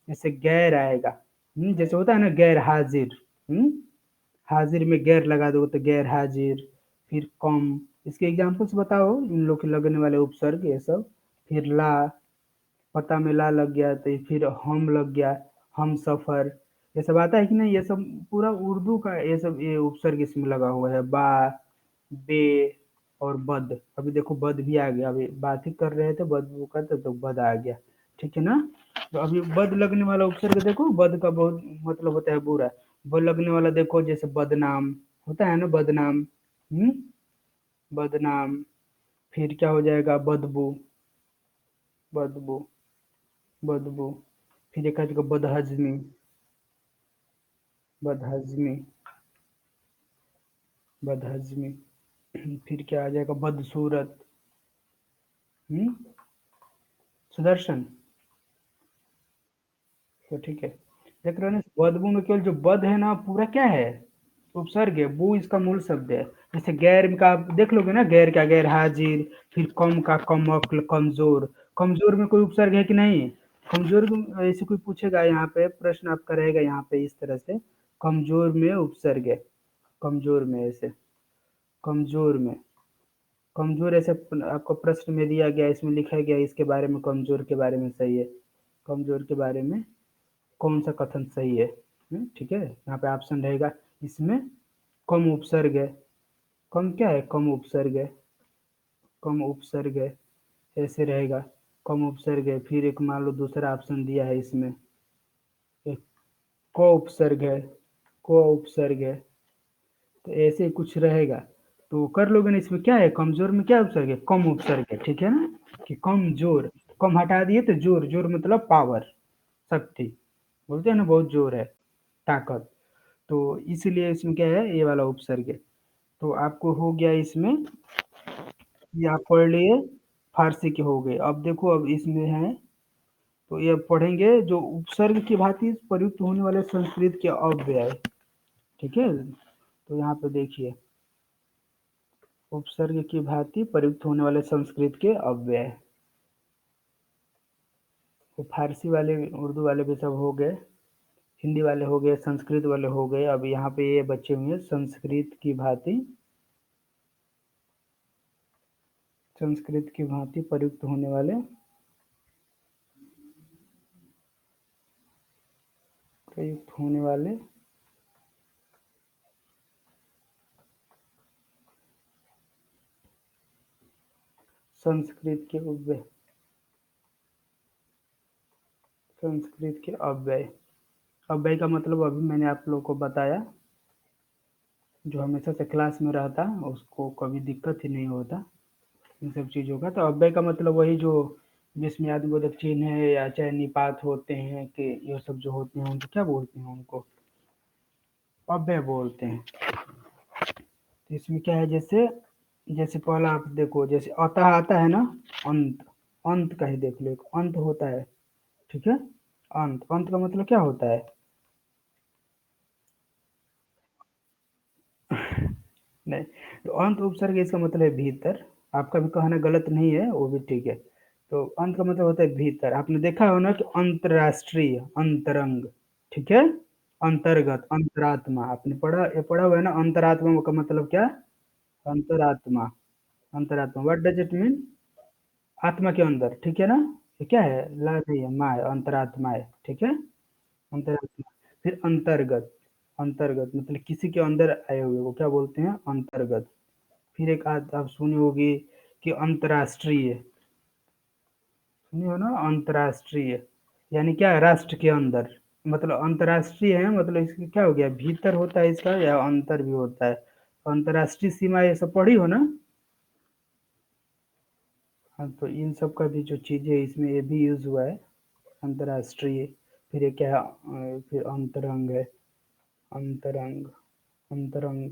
जैसे गैर आएगा, जैसे होता है ना गैर हाजिर। हम्म हाजिर में गैर लगा दो तो गैर हाजिर। फिर कम, इसके एग्जाम्पल्स बताओ इन लोग के लगने वाले उपसर्ग ये सब। फिर ला, पता में ला लग गया तो फिर हम लग गया, हम सफर। ये सब आता है कि नहीं? ये सब पूरा उर्दू का ये सब ये उपसर्ग इसमें लगा हुआ है। बा, बे और बद। अभी देखो बद भी आ गया, अभी बात ही कर रहे थे बदबू का तो बद आ गया। ठीक है ना? तो अभी बद लगने वाला उपसर्ग देखो, बद का बहुत मतलब होता है बुरा। ब लगने वाला देखो, जैसे बदनाम होता है ना, बदनाम। हम्म बदनाम। फिर क्या हो जाएगा? बदबू। बदबू। बदबू। फिर एक आ जाएगा बदहजमी। बदहजमी। बदहजमी। फिर क्या आ जाएगा? बदसूरत। हम्म सुदर्शन। तो ठीक है, देख रहे हो ना, बदबू में केवल जो बद है ना पूरा क्या है? उपसर्ग है। बू इसका मूल शब्द है। जैसे गैर का आप देख लोगे ना, गैर का गैर हाजिर। फिर कम का कमक्ल, कमजोर। कमजोर में कोई उपसर्ग है कि नहीं? कमजोर ऐसे कोई पूछेगा, यहाँ पे प्रश्न आपका रहेगा यहाँ पे इस तरह से, कमजोर में उपसर्ग है। कमजोर में ऐसे, कमजोर में, कमजोर ऐसे आपको प्रश्न में दिया गया, इसमें लिखा गया इसके बारे में, कमजोर के बारे में सही है। कमजोर के बारे में कौन सा कथन सही है? ठीक है, यहाँ पे ऑप्शन रहेगा इसमें कम उपसर्ग है। कम क्या है? कम उपसर्ग है। कम उपसर्ग है, ऐसे रहेगा। कम उपसर्ग है। फिर एक मान लो दूसरा ऑप्शन दिया है इसमें, एक क उपसर्ग है। क उपसर्ग है, तो ऐसे ही कुछ रहेगा। तो कर लोगे ना, इसमें क्या है? कमजोर में क्या उपसर्ग है? कम उपसर्ग है। ठीक है ना? कि कमजोर, कम हटा दिए तो जोर। जोर मतलब पावर, शक्ति। बोलते हैं ना बहुत जोर है, ताकत। तो इसलिए इसमें क्या है? ये वाला उपसर्ग है। तो आपको हो गया इसमें, ये आप पढ़ लिए, फारसी के हो गए। अब देखो अब इसमें है, तो ये पढ़ेंगे जो उपसर्ग की भांति प्रयुक्त होने वाले संस्कृत के अव्यय। ठीक है? तो यहाँ पे देखिए, उपसर्ग की भांति प्रयुक्त होने वाले संस्कृत के अव्यय। वो फारसी वाले उर्दू वाले भी सब हो गए, हिंदी वाले हो गए, संस्कृत वाले हो गए, अब यहाँ पे ये बचे हुए हैं संस्कृत की भांति प्रयुक्त होने वाले, प्रयुक्त होने वाले संस्कृत के अव्यय, संस्कृत के अव्यय। अव्यय का मतलब अभी मैंने आप लोगों को बताया, जो हमेशा से क्लास में रहता उसको कभी दिक्कत ही नहीं होता इन सब चीज़ों का। तो अव्यय का मतलब वही जो जिसमें आदिबोधक चिन्ह है या चाहे निपात होते हैं कि ये सब जो होते हैं उनको क्या बोलते हैं, उनको अव्यय बोलते हैं। तो इसमें क्या है, जैसे जैसे पहला आप देखो, जैसे अतः आता है ना, अंत, अंत का ही देख लो, एक अंत होता है, ठीक है। अंत, अंत का मतलब क्या होता है? नहीं, तो अंत उपसर्ग इसका मतलब है भीतर। आपका भी कहना गलत नहीं है, वो भी ठीक है। तो अंत का मतलब होता है भीतर। आपने देखा हो ना कि अंतरराष्ट्रीय, अंतरंग, ठीक है, अंतर्गत, अंतरात्मा, आपने पढ़ा, ये पढ़ा हुआ है ना, अंतरात्मा का मतलब क्या? अंतरात्मा, अंतरात्मा, व्हाट डज इट मीन? आत्मा के अंदर, ठीक है ना। ये क्या है? ला नहीं है, मा है, अंतरात्मा है, ठीक है, अंतरात्मा। फिर अंतर्गत, अंतर्गत मतलब किसी के अंदर आए हुए को क्या बोलते हैं? अंतर्गत। फिर एक आप सुनी होगी कि अंतर्राष्ट्रीय, सुनी हो ना, अंतर्राष्ट्रीय, यानी क्या है? राष्ट्र के अंदर, मतलब अंतर्राष्ट्रीय है, मतलब इसका क्या हो गया? भीतर होता है इसका, या अंतर भी होता है। अंतर्राष्ट्रीय सीमा ये सब पढ़ी हो ना। हाँ, तो इन सब का भी जो चीज़ें इसमें ये भी यूज हुआ है, अंतर्राष्ट्रीय। फिर ये क्या है? फिर अंतरंग है, अंतरंग, अंतरंग,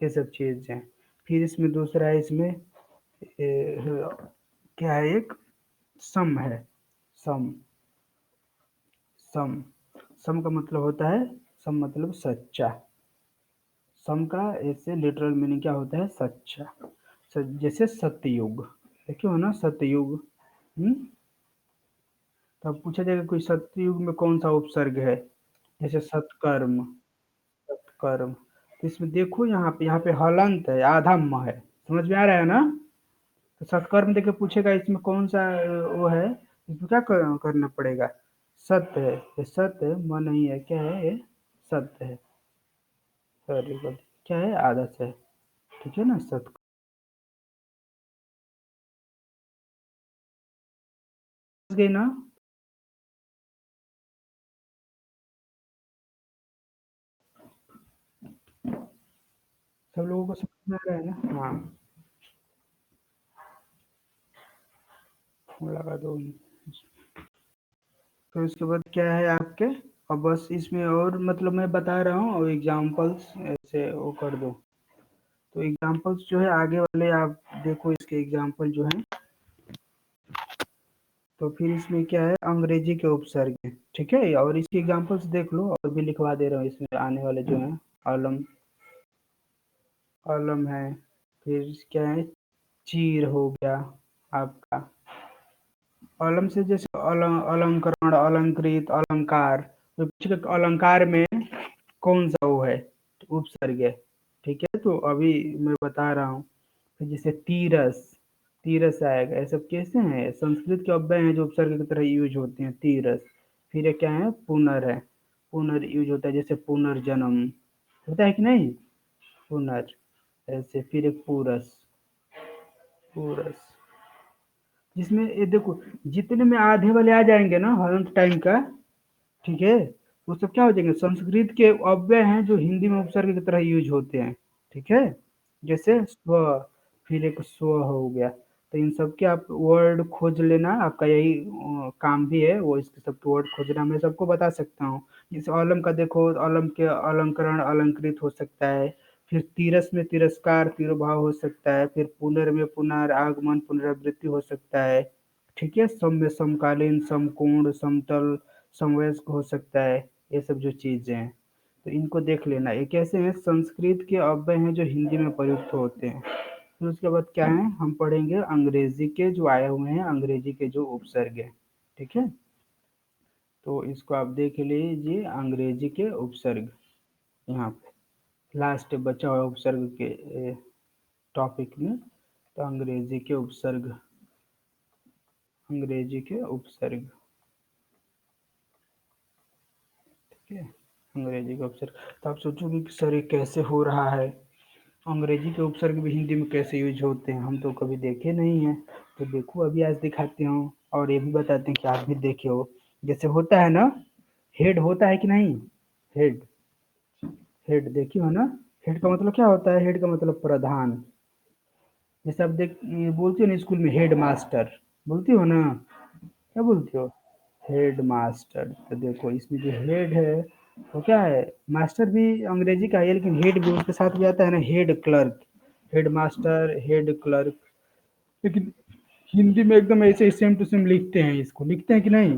ये सब चीज़ हैं। फिर इसमें दूसरा है, इसमें क्या है, एक सम है, सम, सम, सम का मतलब होता है, सम मतलब सच्चा। सम का ऐसे लिटरल मीनिंग क्या होता है? सच्चा। जैसे सत्ययुग, देखे हो ना, सत्ययुग। हम्म। तब पूछा जाएगा कोई सत्ययुग में कौन सा उपसर्ग है? जैसे सत्कर्म, सत्कर्म। तो इसमें देखो, यहाँ पे हलंत है, आधा म है, समझ में आ रहा है ना। तो सत्कर्म देके पूछेगा इसमें कौन सा वो है, इसमें क्या करना पड़ेगा? सत्य है, ये सत्य है, म नहीं है, क्या है ये? सत्य है, सॉरी गलती, क्या है? आधा से है, ठीक है ना, सत्य। समझ गई ना? सब लोगों को समझ में आ रहा है ना? हाँ, फोन लगा दो। तो इसके बाद क्या है आपके, और बस इसमें और मतलब मैं बता रहा हूँ, और एग्जाम्पल्स ऐसे वो कर दो। तो एग्जाम्पल्स जो है आगे वाले आप देखो, इसके एग्जाम्पल जो है। तो फिर इसमें क्या है, अंग्रेजी के उपसर्ग हैं, ठीक है, और इसके एग्जाम्पल्स देख लो, और भी लिखवा दे रहा हूँ इसमें आने वाले जो हैं। अलम, अलम है। फिर क्या है, चीर हो गया आपका। अलम से जैसे अलंकरण, अलंकृत, अलंकार, तो पूछेगा अलंकार में कौन सा वो है, तो उपसर्ग है, ठीक है। तो अभी मैं बता रहा हूँ। फिर जैसे तीरस, तीरस आएगा, ये सब कैसे हैं? संस्कृत के अव्यय हैं जो उपसर्ग की तरह यूज होते हैं, तीरस। फिर ये क्या है? पुनर है, पुनर यूज होता है, जैसे पुनर्जन्म होता है कि नहीं, पुनर, ऐसे। फिर एक पूरस, पूरस, जिसमें ये देखो, जितने में आधे वाले आ जाएंगे ना हलंत टाइम का, ठीक है, वो सब क्या हो जाएंगे? संस्कृत के अव्यय हैं जो हिंदी में उपसर्ग की तरह यूज होते हैं, ठीक है। जैसे स्व, फिर एक स्व हो गया। तो इन सब के आप वर्ड खोज लेना, आपका यही काम भी है, वो इसके सब वर्ड खोजना, मैं सबको बता सकता हूँ। जैसे अलम का देखो, अलम के अलंकरण, अलंकृत हो सकता है। फिर तीरस में तिरस्कार, तिरुभाव हो सकता है। फिर पुनर में पुनरागमन, पुनरावृत्ति हो सकता है, ठीक है। सम में समकालीन, समकोण, समतल, समवयस्क हो सकता है। ये सब जो चीजें हैं, तो इनको देख लेना। ये कैसे हैं? संस्कृत के अव्यय हैं जो हिंदी में प्रयुक्त होते हैं। फिर उसके बाद क्या है, हम पढ़ेंगे अंग्रेजी के जो आए हुए हैं, अंग्रेजी के जो उपसर्ग हैं, ठीक है। तो इसको आप देख लीजिए, अंग्रेजी के उपसर्ग यहाँ पे लास्ट बचा हुआ उपसर्ग के टॉपिक में। तो अंग्रेजी के उपसर्ग, अंग्रेजी के उपसर्ग, ठीक है, अंग्रेजी का उपसर्ग। तो आप सोचोगे कि सर ये कैसे हो रहा है, अंग्रेजी के उपसर्ग भी हिंदी में कैसे यूज होते हैं, हम तो कभी देखे नहीं हैं। तो देखो अभी आज दिखाते हो, और ये भी बताते हैं कि आप भी देखे हो। जैसे होता है ना, हेड होता है कि नहीं, हेड, हेड देखी हो ना। हेड का मतलब क्या होता है, हेड का मतलब प्रधान। जैसे आप देख ये बोलते हो ना स्कूल में हेड मास्टर, बोलती हो ना, क्या बोलती हो, हेड मास्टर। तो देखो इसमें जो हेड है वो क्या है, मास्टर भी अंग्रेजी का है, लेकिन हेड भी उसके साथ भी आता है ना, head clerk, head master, head clerk. लेकिन हिंदी में एकदम ऐसे सेम टू सेम लिखते हैं, इसको लिखते हैं कि नहीं,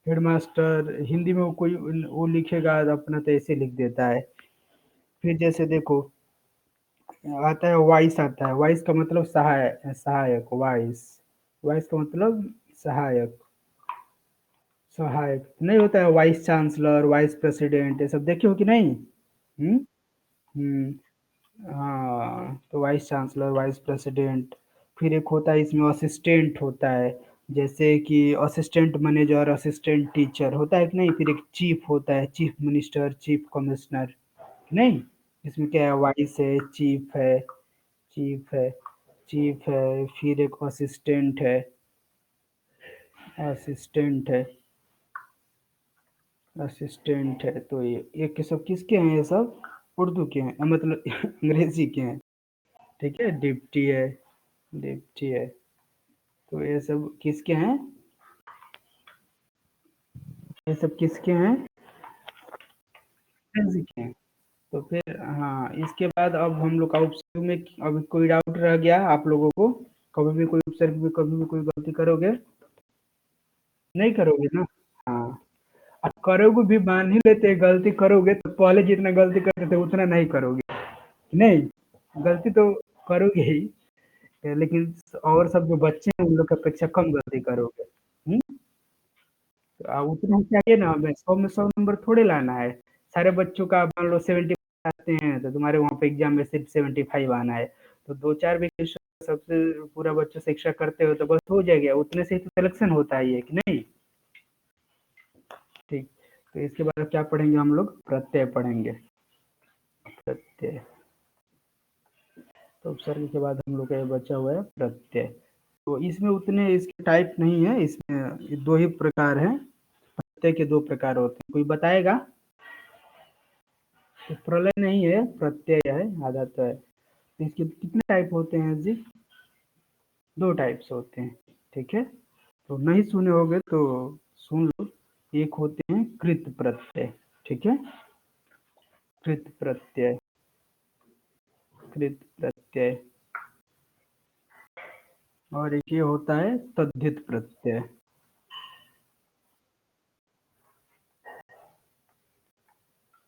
हेड मास्टर हिंदी में वो कोई वो लिखेगा अपना तो ऐसे लिख देता है। फिर जैसे देखो आता है वाइस, आता है वाइस का मतलब सहायक, वाइस, वाइस का मतलब सहायक, सहायक नहीं होता है, वाइस चांसलर, वाइस प्रेसिडेंट, ये सब देखे हो कि नहीं। हम्म, हम्म, हाँ, तो वाइस चांसलर, वाइस प्रेसिडेंट। फिर एक होता है इसमें असिस्टेंट होता है, जैसे कि असिस्टेंट मैनेजर, असिस्टेंट टीचर होता है कि नहीं। फिर एक चीफ होता है, चीफ मिनिस्टर, चीफ कमिश्नर, नहीं। इसमें क्या है, वाइस है, चीफ है, चीफ है, चीफ है। फिर एक असिस्टेंट है, असिस्टेंट है, असिस्टेंट है। तो ये के सब किसके हैं, ये सब उर्दू के हैं, मतलब अंग्रेजी के हैं, ठीक है। डिप्टी है, डिप्टी है। तो ये सब किसके हैं, ये सब किसके हैं, अंग्रेजी के हैं। तो फिर हाँ, इसके बाद अब हम लोग का उपसर्ग में अभी कोई डाउट रह गया आप लोगों को, कभी भी कोई उपसर्ग में कभी भी कोई गलती करोगे, नहीं करोगे ना। हाँ, अब करोगे भी, मान ही लेते हैं गलती करोगे, तो पहले जितना गलती करते थे उतना नहीं करोगे, नहीं, गलती तो करोगे ही, लेकिन और सब जो बच्चे हैं उन लोग की अपेक्षा कम गलती करोगे। तो उतना ही चाहिए ना, हमें 100 में 100 नंबर थोड़े लाना है। सारे बच्चों का मान लो 70 आते हैं, तो तुम्हारे वहाँ पे एग्जाम में सिर्फ 75 आना है। तो दो चार भी क्वेश्चन सबसे पूरा बच्चों से एक्स्ट्रा करते हो तो बस हो जाएगा, उतने से ही तो सिलेक्शन होता है ये, कि नहीं। ठीक। तो इसके बाद क्या पढ़ेंगे हम लोग, प्रत्यय पढ़ेंगे, प्रत्यय। तो उपसर्ग के बाद हम लोग का ये बचा हुआ है प्रत्यय। तो इसमें उतने इसके टाइप नहीं है, इसमें ये दो ही प्रकार हैं, प्रत्यय के दो प्रकार होते हैं, कोई बताएगा। तो प्रलय नहीं है, प्रत्यय है, आधा तो है। तो इसके कितने टाइप होते हैं जी, दो टाइप्स होते हैं, ठीक है। तो नहीं सुने होगे तो सुन लो। एक होते हैं कृत प्रत्यय, ठीक है, कृत प्रत्यय, कृत प्रत्यय। और एक ये होता है तद्धित प्रत्यय,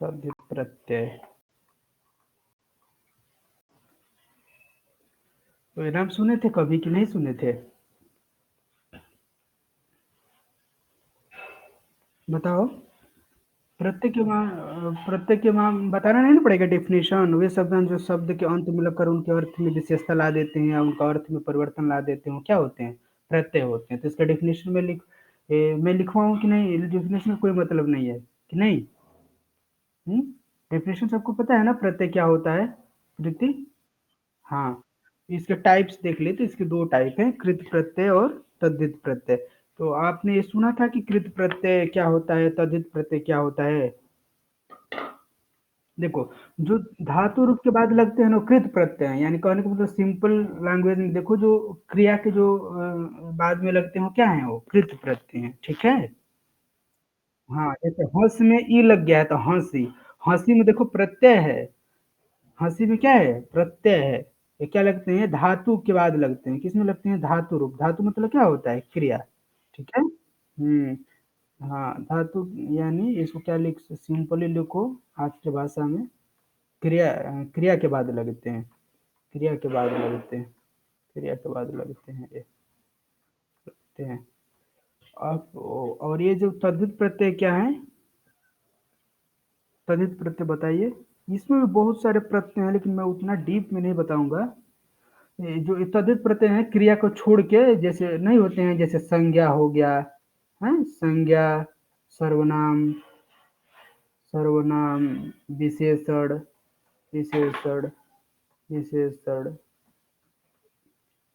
तद्धित प्रत्यय। तो ये नाम सुने थे कभी कि नहीं सुने थे, बताओ। प्रत्येक के वहाँ बताना नहीं ना पड़ेगा डेफिनेशन, वे शब्द हैं जो शब्द के अंत में लगकर उनके अर्थ में विशेषता ला देते हैं या उनका अर्थ में परिवर्तन ला देते हैं, वो क्या होते हैं, प्रत्यय होते हैं। तो इसका डेफिनेशन में मैं लिखवाऊँ कि नहीं, डेफिनेशन में कोई मतलब नहीं है कि नहीं। डेफिनेशन सबको पता है ना, प्रत्यय क्या होता है, प्रीति। हाँ, इसके टाइप्स देख ले, तो इसके दो टाइप हैं, कृत प्रत्यय और तद्धित प्रत्यय। तो आपने ये सुना था कि कृत प्रत्यय क्या होता है, तद्धित प्रत्यय क्या होता है। देखो, जो धातु रूप के बाद लगते हैं ना कृत प्रत्यय हैं, यानी कहने का मतलब सिंपल लैंग्वेज में देखो, जो क्रिया के जो बाद में लगते हैं वो क्या है, वो कृत प्रत्यय हैं, ठीक है। हाँ, जैसे हंस में ई लग गया है तो हंसी, हंसी में देखो प्रत्यय है, हंसी में क्या है, प्रत्यय है। ये क्या लगते हैं, धातु के बाद लगते हैं, किसमें लगते हैं, धातु रूप। धातु मतलब क्या होता है, क्रिया, ठीक है। हाँ, धातु, यानी इसको क्या लिख, सिंपली लिखो आज की भाषा में, क्रिया, क्रिया के बाद लगते हैं, क्रिया के बाद लगते हैं, क्रिया के बाद लगते हैं, ये लगते हैं। आप और ये जो तद्धित प्रत्यय क्या है? तद्धित प्रत्यय बताइए। इसमें भी बहुत सारे प्रत्यय हैं लेकिन मैं उतना डीप में नहीं बताऊंगा। ये जो तद्धित प्रत्यय हैं क्रिया को छोड़ के जैसे नहीं होते हैं, जैसे संज्ञा हो गया है, संज्ञा, सर्वनाम, सर्वनाम, विशेषण, विशेषण, विशेषण,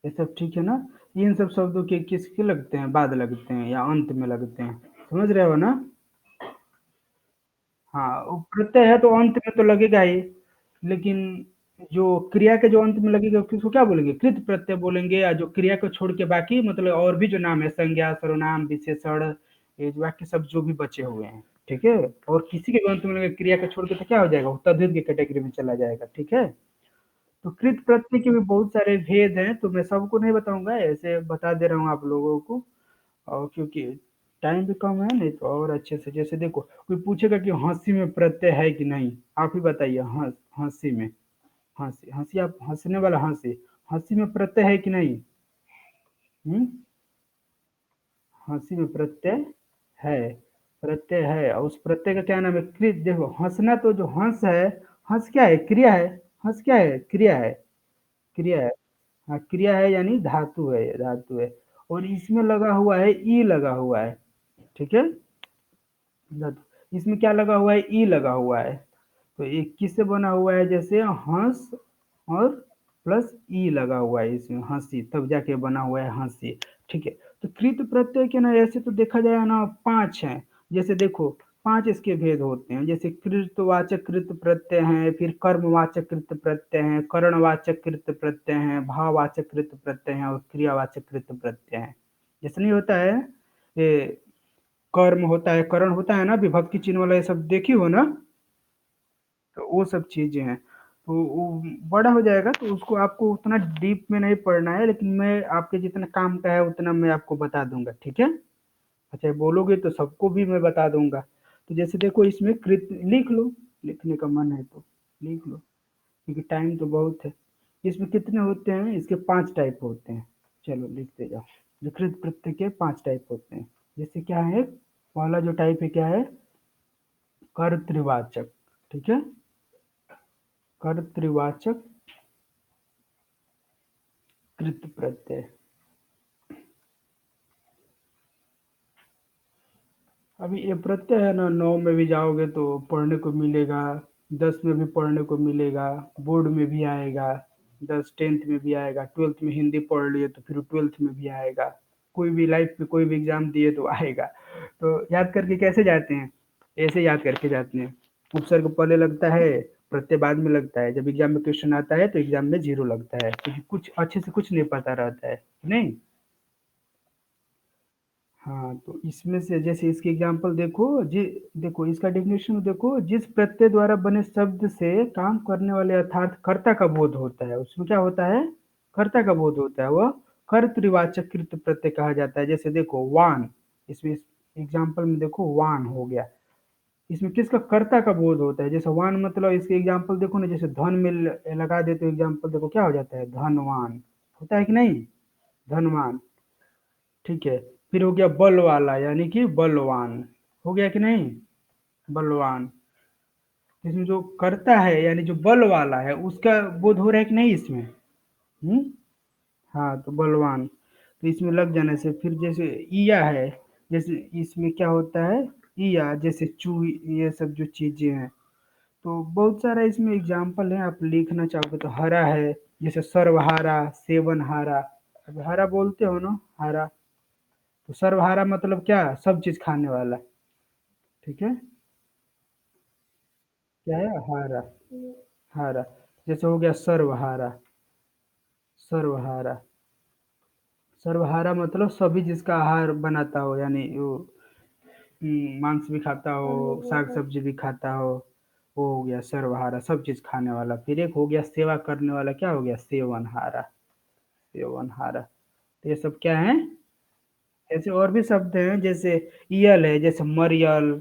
ये सब ठीक है ना? इन सब शब्दों के किसके लगते हैं? बाद लगते हैं या अंत में लगते हैं, समझ रहे हो ना? हाँ, वो प्रत्यय है तो अंत में तो लगेगा ही, लेकिन जो क्रिया के जो अंत में लगेगा उसको क्या बोलेंगे? कृत प्रत्यय बोलेंगे। या जो क्रिया को छोड़ के बाकी मतलब और भी जो नाम है, संज्ञा, सर्वनाम, विशेषण, ये जो बाकी सब जो भी बचे हुए हैं, ठीक है? और किसी के भी अंत में लगेगा क्रिया को छोड़ के तो क्या हो जाएगा? वो तद्धित की कैटेगरी में चला जाएगा, ठीक है? तो कृत प्रत्यय के भी बहुत सारे भेद हैं, तो मैं सबको नहीं बताऊंगा, ऐसे बता दे रहा हूँ आप लोगों को। और क्योंकि टाइम भी कम है, नहीं तो और अच्छे से जैसे देखो, कोई पूछेगा कि हंसी में प्रत्यय है कि नहीं, आप ही बताइए। हंसी में, हंसी, हंसी, आप हंसने वाला हंसी, हंसी में प्रत्यय है कि नहीं? हम्म? हंसी में प्रत्यय है, प्रत्यय है। और उस प्रत्यय का क्या नाम है? कृत। देखो हंसना तो जो हंस है, हंस क्या है? क्रिया है। हंस क्या है? क्रिया है, क्रिया है। हाँ, क्रिया है यानी धातु है, ये धातु है। और इसमें लगा हुआ है ई, लगा हुआ है, ठीक है? इसमें क्या लगा हुआ है? ई लगा हुआ है। तो ये किससे बना हुआ है? जैसे हंस और प्लस ई लगा हुआ है इसमें, हंसी, तब जाके बना हुआ है हंसी, ठीक है? तो कृत प्रत्यय के ना ऐसे तो देखा जाए ना पांच हैं। जैसे देखो, पांच इसके भेद होते हैं। जैसे कृतवाचक कृत प्रत्यय है, फिर कर्मवाचक कृत प्रत्यय है, करणवाचक कृत प्रत्यय है, भाववाचक कृत प्रत्यय है और क्रियावाचक कृत प्रत्यय है। जैसे नहीं होता है ये, कर्म होता है, करण होता है ना, विभक्ति चिन्ह वाला, ये सब देखी हो ना? तो वो सब चीजें हैं। तो वो बड़ा हो जाएगा तो उसको आपको उतना डीप में नहीं पढ़ना है, लेकिन मैं आपके जितना काम का है उतना मैं आपको बता दूंगा, ठीक है? अच्छा, बोलोगे तो सबको भी मैं बता दूंगा। तो जैसे देखो, इसमें कृत लिख लो, लिखने का मन है तो लिख लो, क्योंकि टाइम तो बहुत है। इसमें कितने होते हैं? इसके पांच टाइप होते हैं। चलो लिखते जाओ। जो कृत प्रत्यय के पांच टाइप होते हैं। जैसे क्या है? पहला जो टाइप है क्या है? कर्तृवाचक, ठीक है? कर्तृवाचक कृत प्रत्यय। अभी ये प्रत्यय है ना, 9 में भी जाओगे तो पढ़ने को मिलेगा, 10 में भी पढ़ने को मिलेगा, बोर्ड में भी आएगा, 10 10th में भी आएगा, 12th में हिंदी पढ़ लिए तो फिर 12th में भी आएगा, कोई भी लाइफ में कोई भी एग्जाम दिए तो आएगा। तो याद करके कैसे जाते हैं? ऐसे याद करके जाते हैं। उपसर्ग पहले लगता है, प्रत्यय बाद में लगता है। जब एग्जाम में क्वेश्चन आता है तो एग्जाम में जीरो लगता है, क्योंकि कुछ अच्छे से कुछ नहीं पता रहता है, नहीं? हाँ, तो इसमें से जैसे इसकी एग्जांपल देखो जी, देखो इसका डेफिनेशन देखो, जिस प्रत्यय द्वारा बने शब्द से काम करने वाले अर्थात कर्ता का बोध होता है, उसमें क्या होता है? कर्ता का बोध होता है, वह कर्तृवाचक कृत प्रत्यय कहा जाता है। जैसे देखो वान, इसमें एग्जाम्पल में देखो वान हो गया, इसमें किसका? कर्ता का बोध होता है। जैसे वान मतलब इसके एग्जाम्पल देखो ना, जैसे धन में लगा दे तो एग्जाम्पल देखो क्या हो जाता है? धनवान, होता है कि नहीं? धनवान, ठीक है? फिर हो गया बल वाला, यानी कि बलवान, हो गया कि नहीं? बलवान। इसमें जो करता है यानी जो बल वाला है उसका बोध हो रहा है कि नहीं इसमें? हम्म? हाँ, तो बलवान। तो इसमें लग जाने से फिर जैसे ईया है, जैसे इसमें क्या होता है? ईया, जैसे चू, ये सब जो चीजें हैं। तो बहुत सारा इसमें एग्जाम्पल है, आप लिखना चाहोगे तो हरा है, जैसे सर्वहारा, सेवनहारा। अब हरा बोलते हो ना, हरा। तो सर्वहारा मतलब क्या? सब चीज खाने वाला, ठीक है? क्या है? हारा, हारा। जैसे हो गया सर्वहारा, सर्वहारा, सर्वहारा मतलब सभी जिसका आहार बनाता हो, यानी वो मांस भी खाता हो, साग सब्जी भी खाता हो, वो हो गया सर्वहारा, सब चीज खाने वाला। फिर एक हो गया सेवा करने वाला, क्या हो गया? सेवनहारा, सेवनहारा। तो ये सब क्या है? ऐसे और भी शब्द हैं, जैसे ईयल है, जैसे मरियल,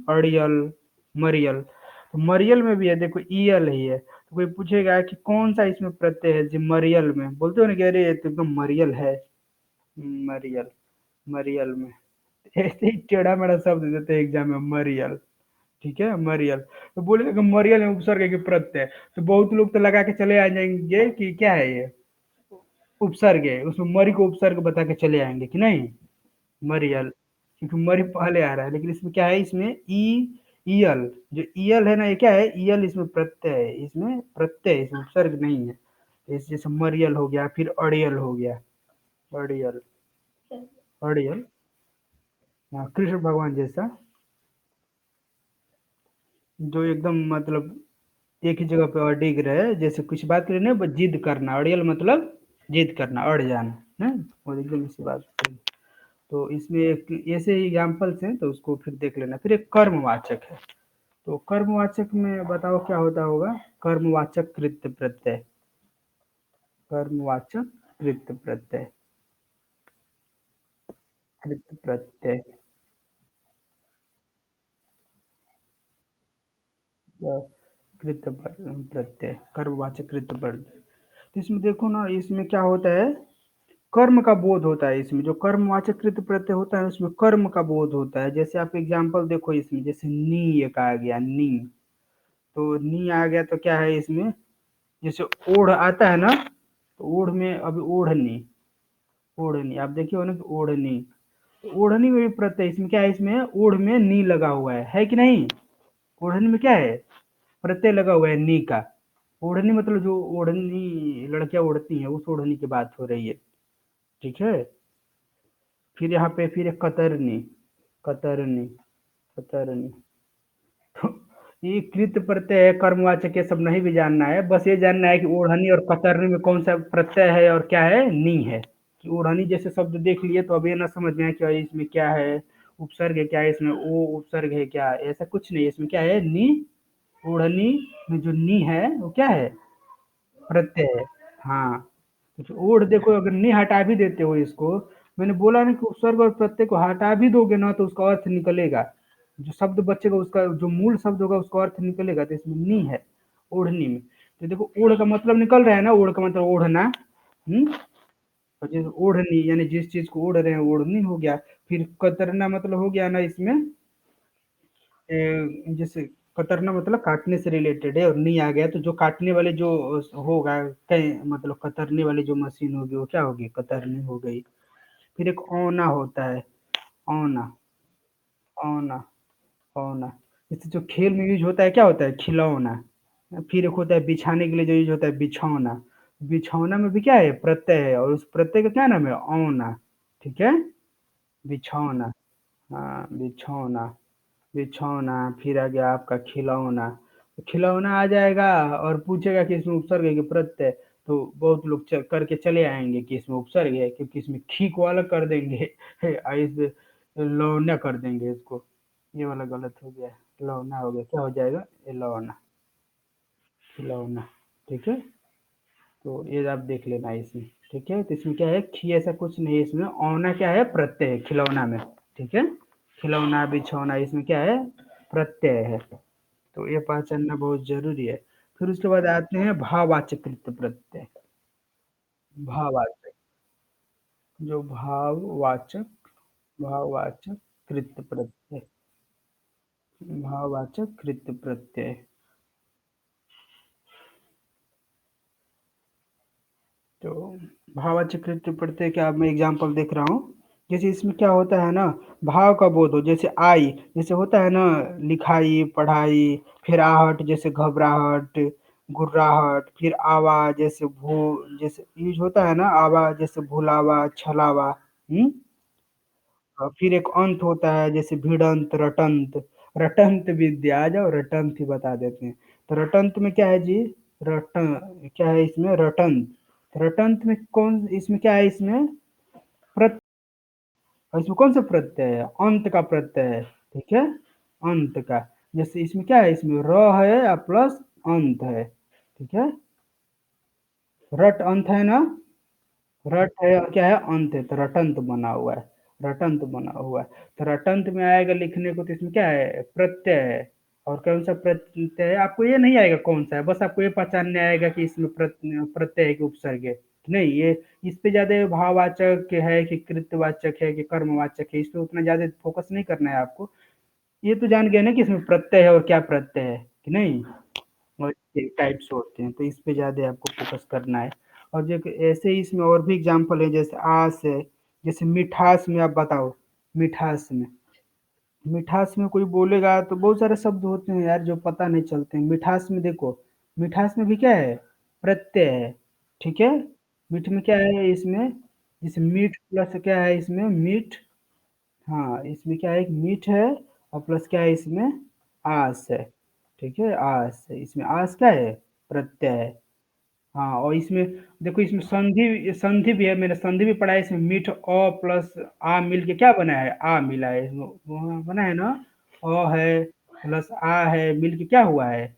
अड़ियल, मरियल। तो मरियल में भी है, देखो ईयल ही है, तो कोई पूछेगा कि कौन सा इसमें प्रत्यय है जी मरियल में, बोलते हो ना कि अरे ये तो एकदम मरियल है, मरियल। मरियल में ऐसे ही टेढ़ा मेढ़ा शब्द देते हैं एग्जाम में, मरियल। ठीक है, मरियल। तो बोले कि मरियल में उपसर्ग है कि प्रत्यय, तो बहुत लोग तो लगा के चले आ जाएंगे कि क्या है ये, उपसर्ग है, उसमें मरी को उपसर्ग बता के चले आएंगे कि नहीं, मरियल, क्योंकि मरी पहले आ रहा है, लेकिन इसमें क्या है, इसमें ईयल, जो ईयल है ना, ये क्या है, ईयल इसमें प्रत्यय है, इसमें प्रत्यय है, इसमें उपसर्ग नहीं है। इस जैसे मरियल हो गया, फिर अड़ियल हो गया, अड़ियल, अड़ियल। हाँ, कृष्ण भगवान जैसा, जो एकदम मतलब एक ही जगह पे अडिग रहे, जैसे कुछ बात के लिए नहीं, बस जिद करना, अड़ियल मतलब जिद करना, अड़ जाना है, और एकदम इसी बात पे। तो इसमें एक ऐसे एग्जाम्पल्स हैं, तो उसको फिर देख लेना। फिर एक कर्मवाचक है, तो कर्मवाचक में बताओ क्या होता होगा, कर्मवाचक कृत्य प्रत्यय, कर्मवाचक कृत्य प्रत्यय, कृत्य प्रत्यय, कृत्य प्रत्यय, कर्मवाचक कृत्य प्रत्यय। तो इसमें देखो ना, इसमें क्या होता है, कर्म का बोध होता है, इसमें जो कर्मवाचक कृत प्रत्यय होता है उसमें कर्म का बोध होता है। जैसे आप एग्जांपल देखो, इसमें जैसे नी एक आ गया, नी, तो नी आ गया तो क्या है इसमें, जैसे ओढ़ आता है ना, तो ओढ़ में अभी ओढ़नी, ओढ़नी आप देखिए ना कि ओढ़नी, तो ओढ़नी में भी प्रत्यय, इसमें क्या है, इसमें ओढ़ में नी लगा हुआ है कि नहीं, ओढ़नी में क्या है, प्रत्यय लगा हुआ है नी का। ओढ़नी मतलब जो ओढ़नी लड़कियां ओढ़ती हैं, उस ओढ़नी की बात हो रही है। ठीक है, फिर यहाँ पे फिर एक कतरनी, कतरनी, कतरनी, तो ये कृत प्रत्यय है, कर्मवाचक, ये सब नहीं भी जानना है, बस ये जानना है कि ओढ़नी और कतरनी में कौन सा प्रत्यय है और क्या है, नी है। कि ओढ़नी जैसे शब्द देख लिए तो अब ये ना समझ में आए कि इसमें क्या है, उपसर्ग है क्या है, इसमें ओ उपसर्ग है क्या, ऐसा कुछ नहीं है, इसमें क्या है, नी, ओढ़नी में जो नी है वो क्या है, प्रत्यय है। हाँ, तो ओढ़ देखो, अगर नहीं हटा भी देते हो इसको, मैंने बोला ना कि उपसर्ग और प्रत्यय को हटा भी दोगे ना तो उसका अर्थ निकलेगा, जो शब्द बचेगा उसका जो मूल शब्द होगा उसका अर्थ निकलेगा। तो इसमें नी है, ओढ़नी में, तो देखो ओढ़ का मतलब निकल रहा है ना, ओढ़ का मतलब ओढ़ना। और जैसे ओढ़नी यानी जिस चीज को ओढ़ रहे हैं ओढ़नी हो गया। फिर कतरना मतलब हो गया ना इसमें, जैसे कतरना मतलब काटने से रिलेटेड है, और नहीं आ गया तो जो काटने वाले जो होगा, कहीं मतलब कतरने वाली जो मशीन होगी वो क्या होगी, कतरनी हो गई। फिर एक औना होता है, औना, औना, औना, इससे जो खेल में यूज होता है क्या होता है, खिलौना। फिर एक होता है बिछाने के लिए जो यूज होता है, बिछौना, बिछौना में भी क्या है, प्रत्यय है, और उस प्रत्यय का क्या नाम है, औना। ठीक है, बिछौना, हाँ बिछौना, बिछौना। फिर आ गया आपका खिलौना, तो खिलौना आ जाएगा, और पूछेगा कि इसमें उपसर्ग है कि प्रत्यय, तो बहुत लोग करके चले आएंगे कि इसमें उपसर्ग है, क्योंकि इसमें खी को अलग कर देंगे और इस लौना कर देंगे इसको, ये वाला गलत हो गया, लौना हो गया, क्या हो जाएगा, ये लौना, खिलौना। ठीक है, तो ये आप देख लेना है इसमें। ठीक है, तो इसमें क्या है, खी ऐसा कुछ नहीं है, इसमें औना क्या है, प्रत्यय है खिलौना में। ठीक है, खिलौना बिछौना इसमें क्या है, प्रत्यय है। तो ये पहचानना बहुत जरूरी है। फिर उसके बाद आते हैं भाववाचक कृत प्रत्यय, भाववाचक, जो भाववाचक, भाववाचक कृत प्रत्यय, भाववाचक कृत प्रत्यय। तो भाववाचक कृत प्रत्यय का मैं एग्जांपल देख रहा हूँ, जैसे इसमें क्या होता है ना, भाव का बोध हो, जैसे आई, जैसे होता है ना, लिखाई पढ़ाई, फिर आहट जैसे घबराहट, गुर्राहट, फिर आवाज जैसे भू, जैसे यूज होता है ना, आवाज जैसे भुलावा छलावा। और फिर एक अंत होता है, जैसे भिड़ंत रटंत, रटंत विद्या, आ जाओ रटंत ही बता देते हैं। तो रटंत में क्या है जी, रटन क्या है इसमें, रटंत, रटंत में कौन, इसमें क्या है, इसमें प्रत्यय, और इसमें कौन सा प्रत्यय है, अंत का प्रत्यय है। ठीक है, अंत का, जैसे इसमें क्या है, इसमें र है या प्लस अंत है। ठीक है, रट अंत है ना, रट है और क्या है, अंत है, तो रटंत बना हुआ है, रटंत बना हुआ है। तो रटंत में आएगा लिखने को, तो इसमें क्या है, प्रत्यय है। और कौन सा प्रत्यय है, आपको ये नहीं आएगा कौन सा है, बस आपको ये पहचानने आएगा कि इसमें प्रत्यय है कि उपसर्ग है। नहीं, ये इस पे ज़्यादा भाववाचक है कि कृत्यवाचक है कि कर्मवाचक है, इस पे उतना ज़्यादा फ़ोकस नहीं करना है आपको। ये तो जान गए ना कि इसमें प्रत्यय है और क्या प्रत्यय है, कि नहीं? और ये टाइप्स होते हैं, तो इस पे ज़्यादा आपको फ़ोकस करना है। और जो कि ऐसे ही इसमें और भी एग्ज़ाम्पल है, जैसे आस है, जैसे मिठास में आप बताओ, मिठास में। मिठास में कोई बोलेगा तो बहुत सारे शब्द होते हैं यार जो पता नहीं चलते हैं। मिठास में देखो, मिठास में भी क्या है? प्रत्यय है, ठीक है? मीठ में क्या है इसमें? जैसे मीठ प्लस क्या है इसमें? मीठ। हाँ, इसमें क्या है? एक मीठ है और प्लस क्या है इसमें? आस है, ठीक है? आस है, इसमें आस क्या है? प्रत्यय है। हाँ, और इसमें देखो, इसमें संधि संधि भी है, मैंने संधि भी पढ़ा है। इसमें मीठ अ प्लस आ मिल के क्या बना है? आ मिला है इसमें, वो बना है ना? अ है प्लस आ है मिल के क्या हुआ है?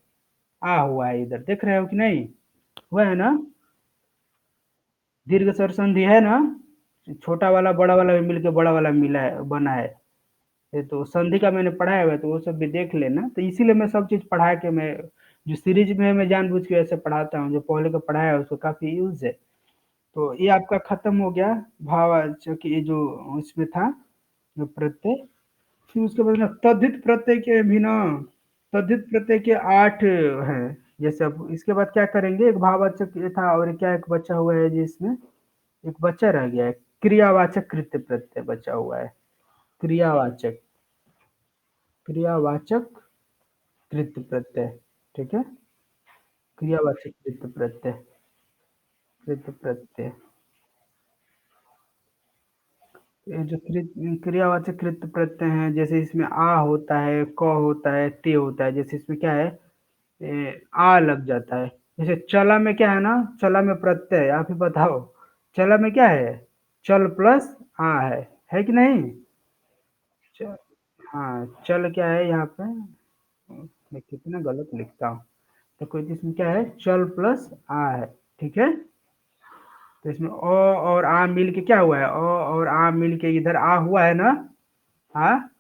आ हुआ है। इधर देख रहे हो कि नहीं? हुआ है ना? दीर्घ स्वर संधि है ना? छोटा वाला बड़ा वाला भी मिल के बड़ा वाला मिला है, बना है। ये तो संधि का मैंने पढ़ाया हुआ है, तो वो सब भी देख लेना। तो इसीलिए मैं सब चीज़ पढ़ा के मैं जो सीरीज में है, मैं जानबूझ के ऐसे पढ़ाता हूँ, जो पहले का पढ़ाया है उसको काफ़ी यूज़ है। तो ये आपका खत्म हो गया, भाववाचक ये जो इसमें था, जो प्रत्यय। फिर उसके बाद ना तद्धित प्रत्यय के भी ना, तद्धित प्रत्यय के 8 हैं। जैसे अब इसके बाद क्या करेंगे, एक भाववाचक ये था और क्या एक बचा हुआ है जी इसमें, एक बच्चा रह गया है, क्रियावाचक कृत्य प्रत्यय बचा हुआ है। क्रियावाचक, क्रियावाचक कृत्य प्रत्यय, ठीक है? क्रियावाचक कृत्य प्रत्यय, कृत्य प्रत्यय। ये जो क्रियावाचक कृत प्रत्यय हैं, जैसे इसमें आ होता है, क होता है, ते होता है। जैसे इसमें क्या है, आ लग जाता है। जैसे चला में क्या है ना, चला में प्रत्यय है, आप ही बताओ। चला में क्या है? चल प्लस आ है कि नहीं? चल, हाँ, चल क्या है यहाँ पे? मैं कितना गलत लिखता हूँ। तो कोई इसमें क्या है? चल प्लस आ है, ठीक है? तो इसमें अ और आ मिल के क्या हुआ है? अ और आ मिल के इधर आ हुआ है ना? हाँ,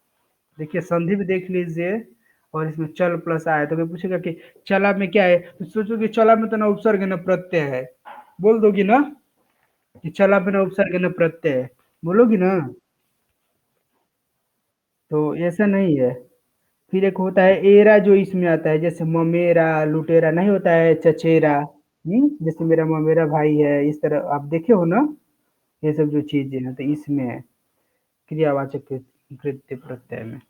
देखिए संधि भी देख लीजिए। और इसमें चल प्लस आया तो कोई पूछेगा कि चला में क्या है, तो सोचो कि चला में तो ना उपसर्ग न प्रत्यय है, बोल दोगी ना कि चला में ना उपसर्ग न प्रत्यय है, बोलोगी ना? तो ऐसा नहीं है। फिर एक होता है एरा, जो इसमें आता है, जैसे ममेरा, लुटेरा नहीं होता है, चचेरा। जैसे मेरा ममेरा भाई है, इस तरह आप देखे हो ना? ये सब जो चीजें हैं, तो इसमें है क्रियावाचक कृत्य प्रत्यय में।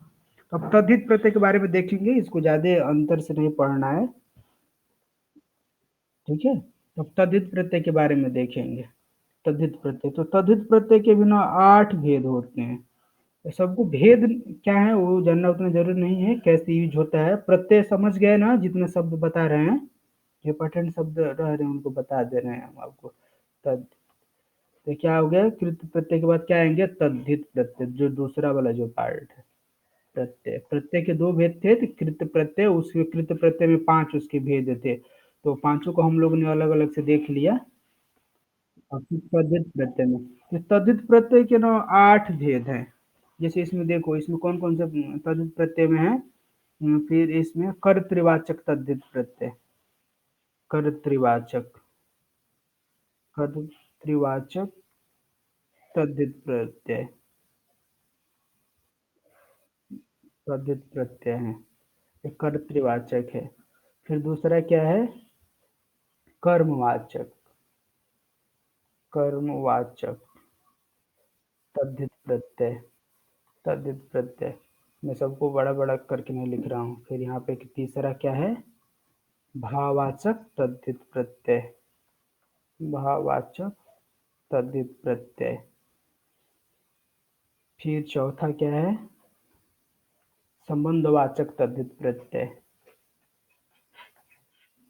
अब तद्धित प्रत्यय के बारे में देखेंगे, इसको ज्यादा अंतर से नहीं पढ़ना है, ठीक है? अब तद्धित प्रत्यय के बारे में देखेंगे। तद्धित प्रत्यय, तो तद्धित प्रत्यय के बिना 8 भेद होते हैं। तो सबको भेद क्या है वो जानना उतना जरूरी नहीं है, कैसे यूज होता है। प्रत्यय समझ गए ना, जितने शब्द बता रहे हैं, जो इंपॉर्टेंट शब्द रह रहे हैं उनको बता दे रहे हैं हम आपको। तद, तो क्या हो गया, कृत प्रत्यय के बाद क्या आएंगे? तद्धित प्रत्यय, जो दूसरा वाला जो पार्ट है। प्रत्यय, प्रत्यय के 2 भेद थे, तो कृत प्रत्यय, उसके कृत प्रत्यय में 5 उसके भेद थे। तो पांचों को हम लोग ने अलग अलग से देख लिया। अब फिर तद्धित प्रत्यय में, तो तद्धित प्रत्यय के ना 8 भेद हैं। जैसे इसमें देखो, इसमें कौन कौन से तद्धित प्रत्यय में है। फिर इसमें कर्तृवाचक तद्धित प्रत्यय, कर्तृवाचक, कर्तृवाचक तद्धित प्रत्यय, तद्धित प्रत्यय है, एक कर्तृवाचक है। फिर दूसरा क्या है? कर्मवाचक, कर्मवाचक तद्धित प्रत्यय, तद्धित प्रत्यय। मैं सबको बड़ा बड़ा करके नहीं लिख रहा हूँ। फिर यहाँ पे एक तीसरा क्या है? भाववाचक तद्धित प्रत्यय, भाववाचक तद्धित प्रत्यय। फिर चौथा क्या है? संबंधवाचक तद्धित प्रत्यय,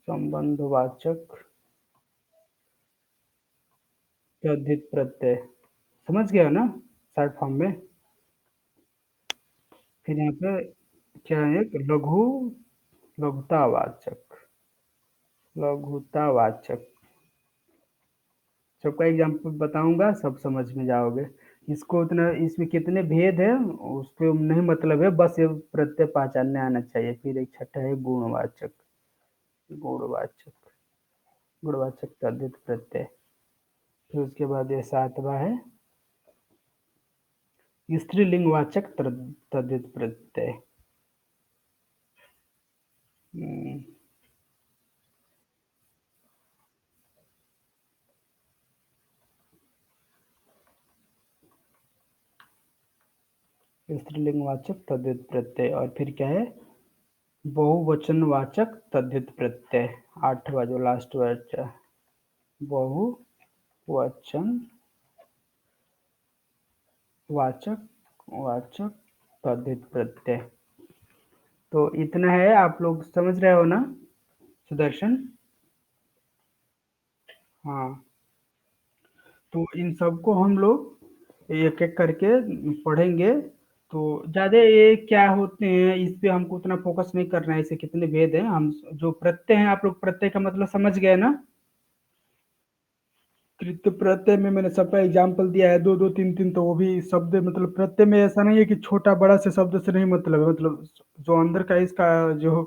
संबंधवाचक तद्धित प्रत्यय। समझ गया ना शॉर्ट फॉर्म में? फिर यहाँ पे क्या है? एक लघु, लघुतावाचक, लघुतावाचक। सबका एग्जाम्पल बताऊंगा, सब समझ में जाओगे। इसको उतना, इसमें कितने भेद है उसके नहीं मतलब है, बस ये प्रत्यय पहचानने आना चाहिए। फिर एक छठा है गुणवाचक, गुणवाचक, गुणवाचक तद्धित प्रत्यय। फिर उसके बाद ये सातवां है स्त्रीलिंगवाचक तद्धित प्रत्यय। हम्म, स्त्रीलिंगवाचक तद्धित प्रत्यय और फिर क्या है बहुवचनवाचक तद्धित प्रत्यय। आठवां जो लास्ट वर्ड है बहुवचन वाचक वाचक तद्धित प्रत्यय। तो इतना है, आप लोग समझ रहे हो ना सुदर्शन? हाँ, तो इन सबको हम लोग एक एक करके पढ़ेंगे। तो ज्यादा ये क्या होते हैं इस पे हमको उतना फोकस नहीं करना है, इसे कितने भेद हैं हम जो प्रत्यय हैं, आप लोग प्रत्यय का मतलब समझ गए ना? कृत प्रत्यय में मैंने सबका एग्जाम्पल दिया है, दो दो तीन तीन, तो वो भी शब्द मतलब प्रत्यय में ऐसा नहीं है कि छोटा बड़ा से शब्द से नहीं मतलब है, मतलब जो अंदर का इसका जो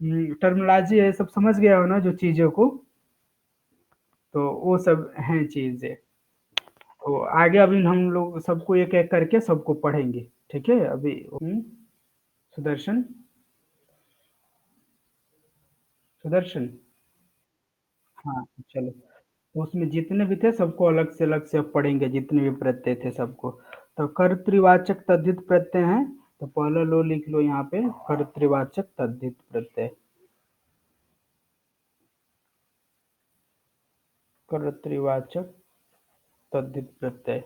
टर्मिनोलॉजी है सब समझ गया हो ना जो चीजों को, तो वो सब हैं चीजें। तो आगे अभी हम लोग सबको एक एक करके सबको पढ़ेंगे, ठीक है अभी। सुदर्शन, सुदर्शन। हाँ, चलो, तो उसमें जितने भी थे सबको अलग से अब पढ़ेंगे, जितने भी प्रत्यय थे सबको। तो कर्तृवाचक तद्धित प्रत्यय हैं, तो पहला लो लिख लो यहाँ पे कर्तृवाचक तद्धित प्रत्यय। कर्तृवाचक तद्धित प्रत्यय।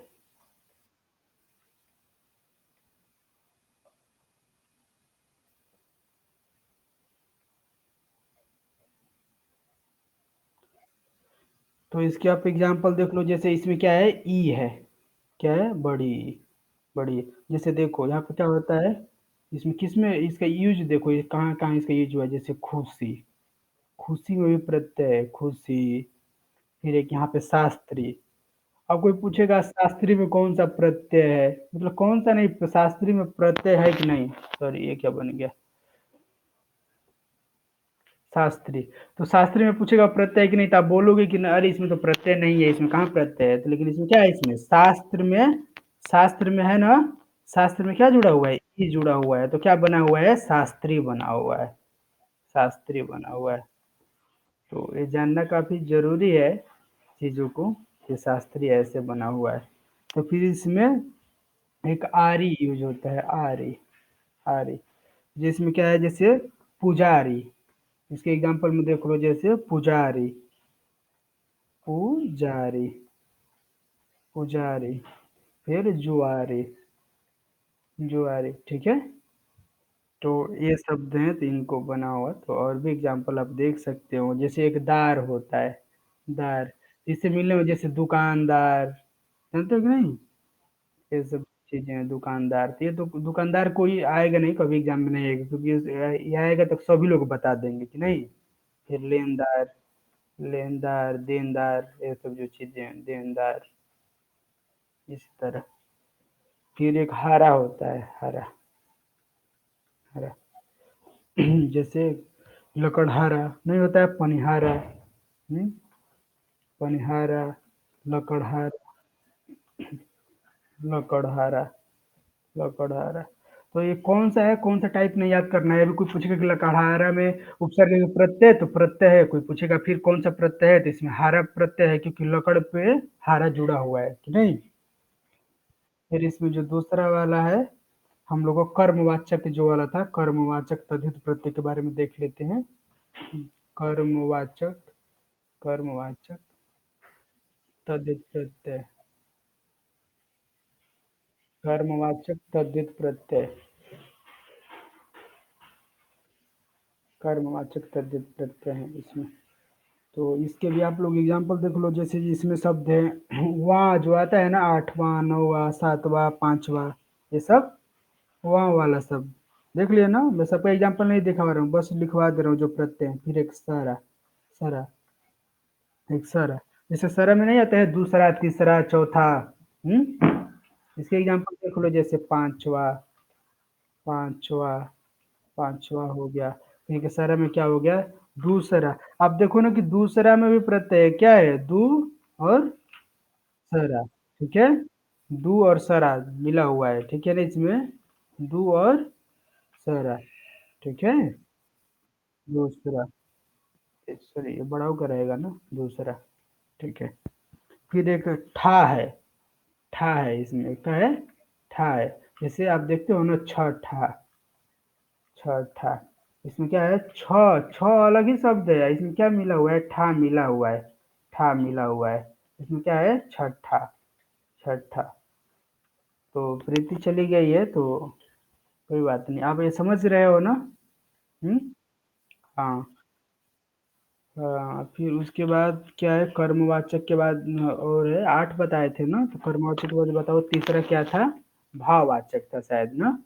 तो इसके आप एग्जाम्पल देख लो, जैसे इसमें क्या है ई है, क्या है बड़ी, बड़ी। जैसे देखो यहाँ पे क्या होता है, इसमें किसमें इसका यूज देखो, ये कहाँ कहाँ इसका यूज हुआ है, जैसे खुशी, खुशी में भी प्रत्यय है खुशी। फिर एक यहाँ पे शास्त्री। अब कोई पूछेगा शास्त्री में कौन सा प्रत्यय है, मतलब कौन सा नहीं, शास्त्री में प्रत्यय है कि नहीं, सॉरी ये क्या बन गया, शास्त्री। तो शास्त्री में पूछेगा प्रत्यय कि नहीं, तो आप बोलोगे कि नहीं, अरे इसमें तो प्रत्यय नहीं है, इसमें कहाँ प्रत्यय है, तो लेकिन इसमें क्या है, इसमें शास्त्र में, शास्त्र में है ना, शास्त्र में क्या जुड़ा हुआ है, ई जुड़ा हुआ है, तो क्या बना हुआ है, शास्त्री बना हुआ है, शास्त्री बना हुआ है। तो ये जानना काफी जरूरी है चीजों को, कि शास्त्री ऐसे बना हुआ है। तो फिर इसमें एक आरी यूज होता है, आरी, आरी, जिसमें क्या है, जैसे पुजारी, इसके एग्जांपल में देख लो, जैसे पुजारी, पुजारी, पुजारी, फिर जुआरी, जुआरी, ठीक है। तो ये शब्द हैं, तो इनको बना हुआ, तो और भी एग्जांपल आप देख सकते हो, जैसे एक दार होता है, दार, इससे मिलने में जैसे दुकानदार, जानते हो कि नहीं, ये सब चीजें हैं, दुकानदार, तो ये तो दुकानदार कोई आएगा नहीं, कभी एग्जाम में नहीं आएगा, क्योंकि ये आएगा तो सभी लोग बता देंगे कि नहीं। फिर लेनदार, लेनदार, देनदार, ये सब जो चीजें हैं, देनदार, इस तरह। फिर एक हरा होता है, हरा, हरा, जैसे लकड़हारा नहीं होता है, पनिहारा, पनिहारा, लकड़हारा, लकड़हारा, लकड़हारा। तो ये कौन सा है, कौन सा टाइप नहीं याद करना है, अभी कोई पूछेगा कि लकड़हारा में उपसर्ग में प्रत्यय, तो प्रत्यय है, कोई पूछेगा फिर कौन सा प्रत्यय है, तो इसमें हारा प्रत्यय है, क्योंकि लकड़ पे हारा जुड़ा हुआ है कि नहीं। फिर इसमें जो दूसरा वाला है, हम लोग को कर्मवाचक जो वाला था, कर्मवाचक तद्धित प्रत्यय के बारे में देख लेते हैं। कर्मवाचक, कर्मवाचक तद्धित प्रत्यय, कर्मवाचक तद्धित प्रत्यय, कर्मवाचक तद्धित प्रत्यय है इसमें। तो इसके भी आप लोग एग्जाम्पल देख लो, जैसे इसमें शब्द है वहाँ जो आता है ना, आठवां, नौवां, सातवां, पांचवा, ये सब वहाँ वाला शब्द देख लिया ना, मैं सबका एग्जाम्पल नहीं दिखा रहा हूँ, बस लिखवा दे रहा हूँ जो प्रत्यय है। फिर एक सारा, सरा, एक सरा, जैसे सरा में नहीं आता है दूसरा, तीसरा, चौथा, इसके एग्जाम्पल देख लो, जैसे पांचवा, पांचवा, पांचवा हो गया। ठीक है, सरा में क्या हो गया, दूसरा। आप देखो ना कि दूसरा में भी प्रत्यय है, क्या है, दू और सरा, ठीक है। दू और सरा मिला हुआ है, ठीक है ना इसमें, दू और सरा, ठीक है। दूसरा, सॉरी ये बड़ा होकर रहेगा ना, दूसरा, ठीक है। फिर एक ठा है, ठा है इसमें, क्या है, ठा है। जैसे आप देखते हो ना, छ ठा, छ ठा, इसमें क्या है, छ, छ अलग ही शब्द है, इसमें क्या मिला हुआ है, ठा मिला हुआ है, ठा मिला हुआ है। इसमें क्या है, छठा, छठा। तो प्रीति चली गई है, तो कोई बात नहीं, आप ये समझ रहे हो ना। हम्म। हाँ। फिर उसके बाद क्या है, कर्मवाचक के बाद और है, 8 बताए थे ना, तो कर्मवाचक के बाद बताओ तीसरा क्या था, भाववाचक था शायद ना।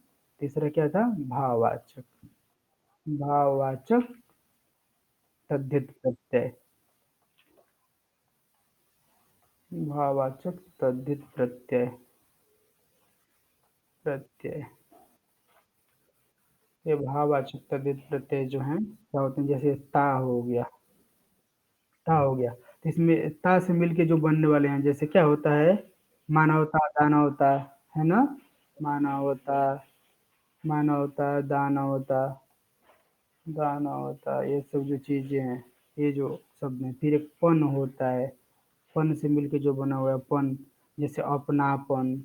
तीसरा क्या था, भाववाचक, भाववाचक तद्धित प्रत्यय, भाववाचक तद्धित प्रत्यय, प्रत्यय। ये भाववाचक तद्धित प्रत्यय जो है क्या होते हैं, जैसे ता हो गया, ता हो गया, तो इसमें ता से मिलके जो बनने वाले हैं, जैसे क्या होता है, मानवता, दानवता, है ना, मानवता, मानवता, दानवता, दानवता, ये सब जो चीजें हैं, ये जो शब्द हैं। फिर एक पन होता है, पन से मिलके जो बना हुआ है, पन, जैसे अपनापन,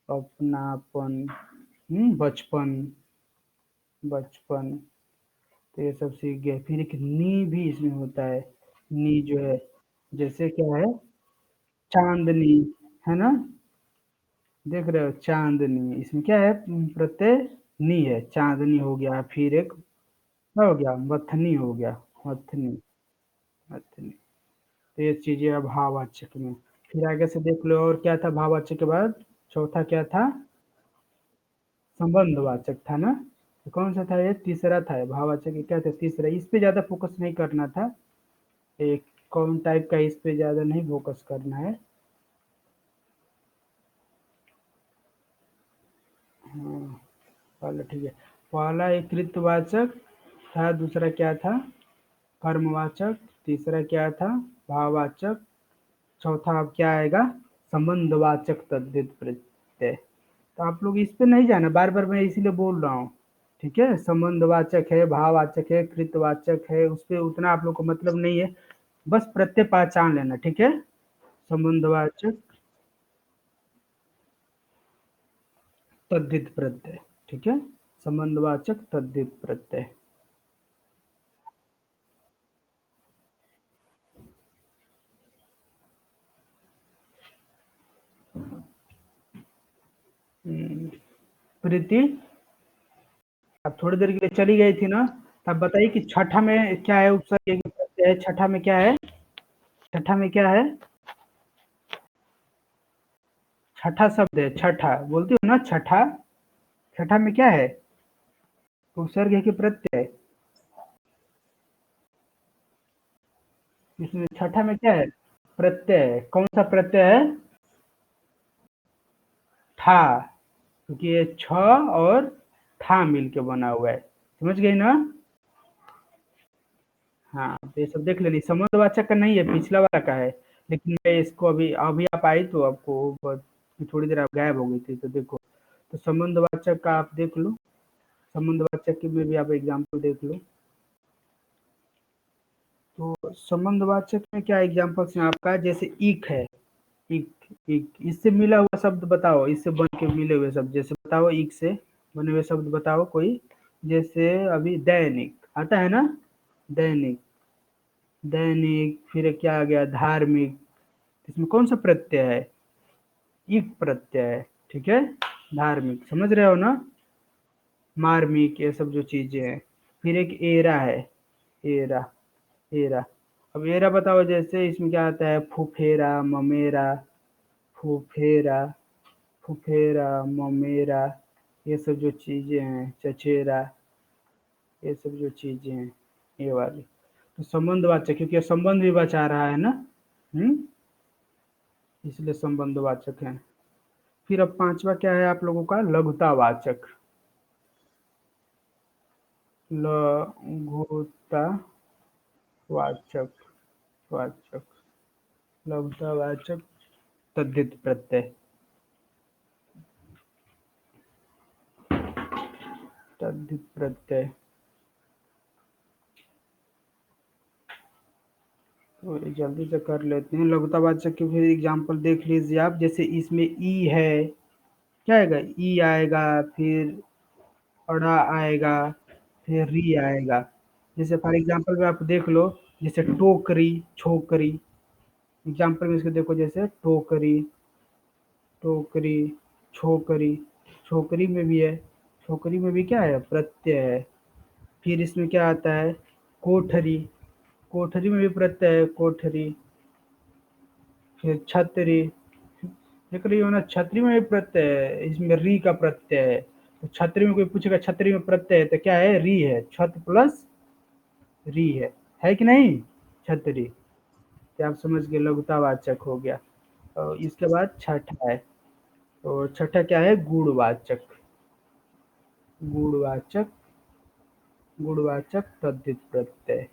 अपनापन, बचपन, बचपन, तो ये सब सीख गए। फिर एक नी भी इसमें होता है, नी जो है, जैसे क्या है, चांदनी, है ना, देख रहे हो, चांदनी, इसमें क्या है, प्रत्यय नी है, चांदनी हो गया। फिर एक क्या हो गया, मथनी हो गया, मथनी, मथनी। तो ये चीजें अब भाववाचक में। फिर आगे से देख लो, और क्या था भाववाचक के बाद, चौथा क्या था, संबंधवाचक था ना। तो कौन सा था, ये तीसरा था, भाववाचक ये क्या था, तीसरा। इस पे ज्यादा फोकस नहीं करना था, एक कौन टाइप का, इस पे ज्यादा नहीं फोकस करना है। हाँ, पहला ठीक है। पहला एक कृतवाचक था, दूसरा क्या था, कर्मवाचक, तीसरा क्या था, भाववाचक, चौथा अब क्या आएगा, संबंधवाचक तद्धित प्रत्यय। तो आप लोग इस पे नहीं जाना, बार बार मैं इसीलिए बोल रहा हूँ, ठीक है। संबंधवाचक है, भाववाचक है, कृतवाचक है, उस पे उतना आप लोग को मतलब नहीं है, बस प्रत्यय पहचान लेना, ठीक है। संबंधवाचक तद्धित प्रत्यय, ठीक है, संबंधवाचक तद्धित प्रत्यय। हम्म, प्रीति, अब थोड़ी देर के लिए चली गई थी ना, तब बताइए कि छठा में क्या है, उपसर्ग एक प्रत्यय है, छठा में क्या है, छठा में क्या है, छठा शब्द है, छठा बोलती हो ना, छठा, छठा में क्या है, उपसर्ग है कि प्रत्यय, इसमें छठा में क्या है, प्रत्यय है। कौन सा प्रत्यय है, ठा, क्योंकि ये छ और ठा मिलके बना हुआ है, समझ गई ना। हाँ, तो ये सब देख लेनी, संबंधवाचक का नहीं है, पिछला वाला का है। लेकिन मैं इसको अभी अभी आप आई तो आपको थोड़ी देर आप गायब हो गई थी, तो देखो, तो संबंधवाचक का आप देख लो, संबंधवाचक की में भी आप एग्जाम्पल देख लो। तो संबंधवाचक में क्या एग्जाम्पल्स हैं आपका, जैसे इक है, इक, इक, इससे मिला हुआ शब्द बताओ, इससे बन के मिले हुए शब्द, जैसे बताओ, इक से बने हुए शब्द बताओ कोई। जैसे अभी दैनिक आता है ना, दैनिक, दैनिक, फिर क्या आ गया, धार्मिक, इसमें कौन सा प्रत्यय है, इक प्रत्यय है, ठीक है। धार्मिक समझ रहे हो ना, मार्मिक, ये सब जो चीजें हैं। फिर एक एरा है, एरा, एरा। अब एरा बताओ, जैसे इसमें क्या आता है, फुफेरा, ममेरा, फुफेरा, फुफेरा, ममेरा, ये सब जो चीजें हैं, चचेरा, ये सब जो चीजें हैं, ये वाली। तो संबंधवाचक, क्योंकि ये संबंध भी बचा रहा है ना, हम्म, इसलिए संबंधवाचक है। फिर अब पांचवा क्या है आप लोगों का, लघुतावाचक, लघुतावाचक, वाचक, लघुतावाचक तद्धित प्रत्यय। तद्धित प्रत्यय तो ये जल्दी से कर लेते हैं। लघुतावाचक के फिर एग्जाम्पल देख लीजिए आप। जैसे इसमें ई है, क्या आएगा? ई आएगा, फिर अड़ा आएगा, फिर री आएगा। जैसे फॉर एग्जाम्पल में आप देख लो, जैसे टोकरी, छोकरी। एग्जाम्पल में इसको देखो, जैसे टोकरी, टोकरी, छोकरी। छोकरी में भी है, छोकरी में भी क्या है? प्रत्यय है। फिर इसमें क्या आता है? कोठरी, कोठरी में भी प्रत्यय है, कोठरी। फिर छतरी, देख रही हो ना, छतरी में भी प्रत्यय है, इसमें री का प्रत्यय है। तो छतरी में कोई पूछेगा छतरी में प्रत्यय है तो क्या है? री है, छत प्लस री है कि नहीं? छतरी। तो आप समझ गए, लघुतावाचक हो गया। और इसके बाद छठा है, तो छठा क्या है? गुणवाचक। गुणवाचक, गुणवाचक तद्धित प्रत्यय।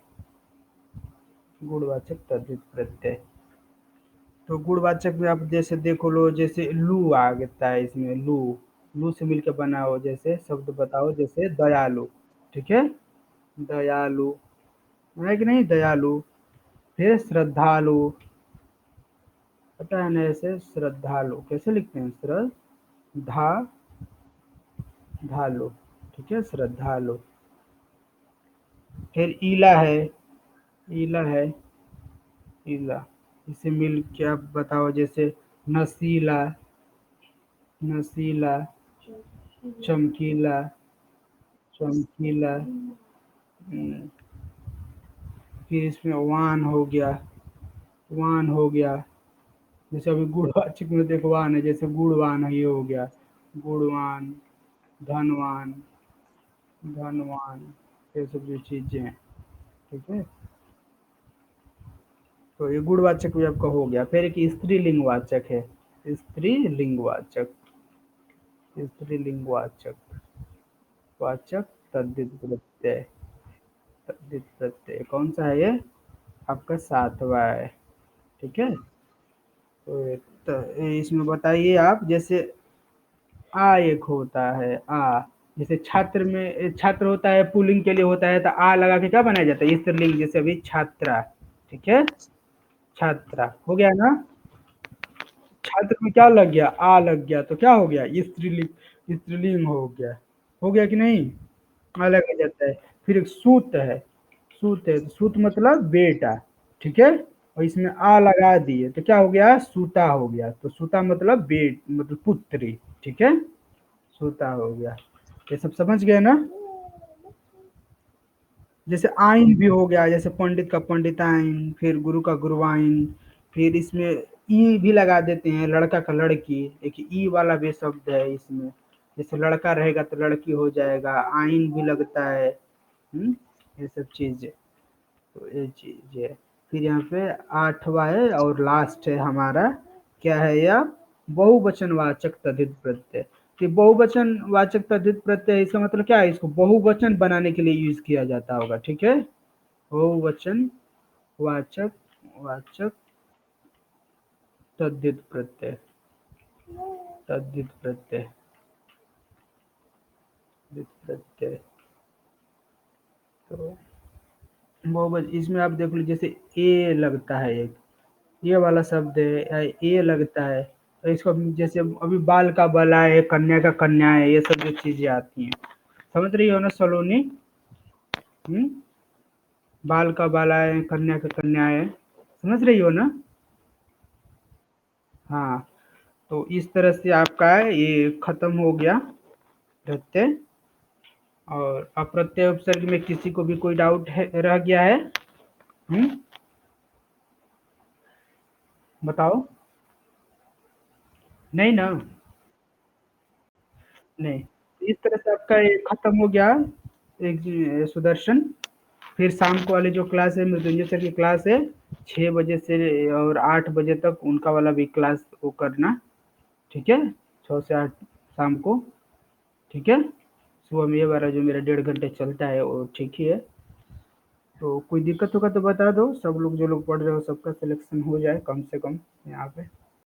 गुणवाचक तद्धित प्रत्यय। तो गुणवाचक में आप जैसे देखो लो, जैसे लू आता है इसमें, लू। लू से मिलकर बना हो, जैसे शब्द बताओ, जैसे दयालु। ठीक है, दयालु है कि नहीं? दयालु। फिर श्रद्धालु, पता है ना? ऐसे श्रद्धालु कैसे लिखते हैं? धालु। ठीक है, श्रद्धालु। फिर ईला है, ईला है, ईला। इसे मिल के आप बताओ, जैसे नशीला, नशीला, चमकीला, चमकीला। फिर इसमें वान हो गया, वान हो गया। जैसे अभी गुणवाचक में देखो वान है, जैसे गुणवान है, ये हो गया गुणवान, धनवान, धनवान। ये सब जो चीजें हैं, ठीक है। तो ये गुणवाचक भी आपका हो गया। फिर एक स्त्रीलिंगवाचक है, स्त्रीलिंगवाचक, स्त्रीलिंगवाचक, वाचक तद्धित प्रत्यय। तद्धित प्रत्यय कौन सा है? ये आपका सातवां है। ठीक है, तो इसमें बताइए आप। जैसे आ एक होता है, आ। जैसे छात्र में छात्र होता है, पुल्लिंग के लिए होता है, तो आ लगा के क्या बनाया जाता है? स्त्रीलिंग। जैसे अभी छात्रा, ठीक है, छात्रा हो गया ना। छात्र में क्या लग गया? आ लग गया, तो क्या हो गया? स्त्रीलिंग, स्त्रीलिंग हो गया कि नहीं? आ लग जाता है। फिर एक सूत है, सूत है, तो सूत मतलब बेटा। ठीक है, और इसमें आ लगा दिए तो क्या हो गया? सूता हो गया। तो सूता मतलब बेट, मतलब पुत्री। ठीक है, सूता हो गया। ये सब समझ गए ना? जैसे आइन भी हो गया, जैसे पंडित का पंडिताइन, फिर गुरु का गुरुवाइन। फिर इसमें ई भी लगा देते हैं, लड़का का लड़की। एक ई वाला भी शब्द है इसमें। जैसे लड़का रहेगा तो लड़की हो जाएगा, आइन भी लगता है। ये सब चीजें, तो ये चीज है। फिर यहाँ पे आठवां है और लास्ट है हमारा, क्या है यह? बहुवचनवाचक तद्धित प्रत्यय। कि बहुवचन वाचक तद्धित प्रत्यय, इसका मतलब क्या है? इसको बहुवचन बनाने के लिए यूज किया जाता होगा। ठीक है, बहुवचन वाचक, वाचक तद्धित प्रत्यय, तद्धित प्रत्यय, तद्धित प्रत्यय। तो बहुवचन इसमें आप देख लीजिए, जैसे ए लगता है एक, ये वाला शब्द है, या ए लगता है, तो इसको जैसे अभी बाल का बला है, कन्या का कन्या है, ये सब जो चीजें आती हैं। समझ रही हो ना सलोनी? हम्म, बाल का बाला है, कन्या का कन्या है, समझ रही हो ना? हाँ, तो इस तरह से आपका ये खत्म हो गया प्रत्यय। और अप्रत्यय उपसर्ग में किसी को भी कोई डाउट है, रह गया है? हम्म, बताओ। नहीं ना? नहीं, इस तरह से आपका ये खत्म हो गया। एक सुदर्शन। फिर शाम को वाली जो क्लास है, मृत्युंजय सर की क्लास है, 6 बजे से और 8 बजे तक उनका वाला भी क्लास वो करना। ठीक है, 6 से 8 शाम को। ठीक है, सुबह में ये वाला जो मेरा 1.5 घंटे चलता है वो ठीक ही है। तो कोई दिक्कत होगा तो बता दो, सब लोग जो लोग पढ़ रहे हो सबका सिलेक्शन हो जाए कम से कम यहाँ पे।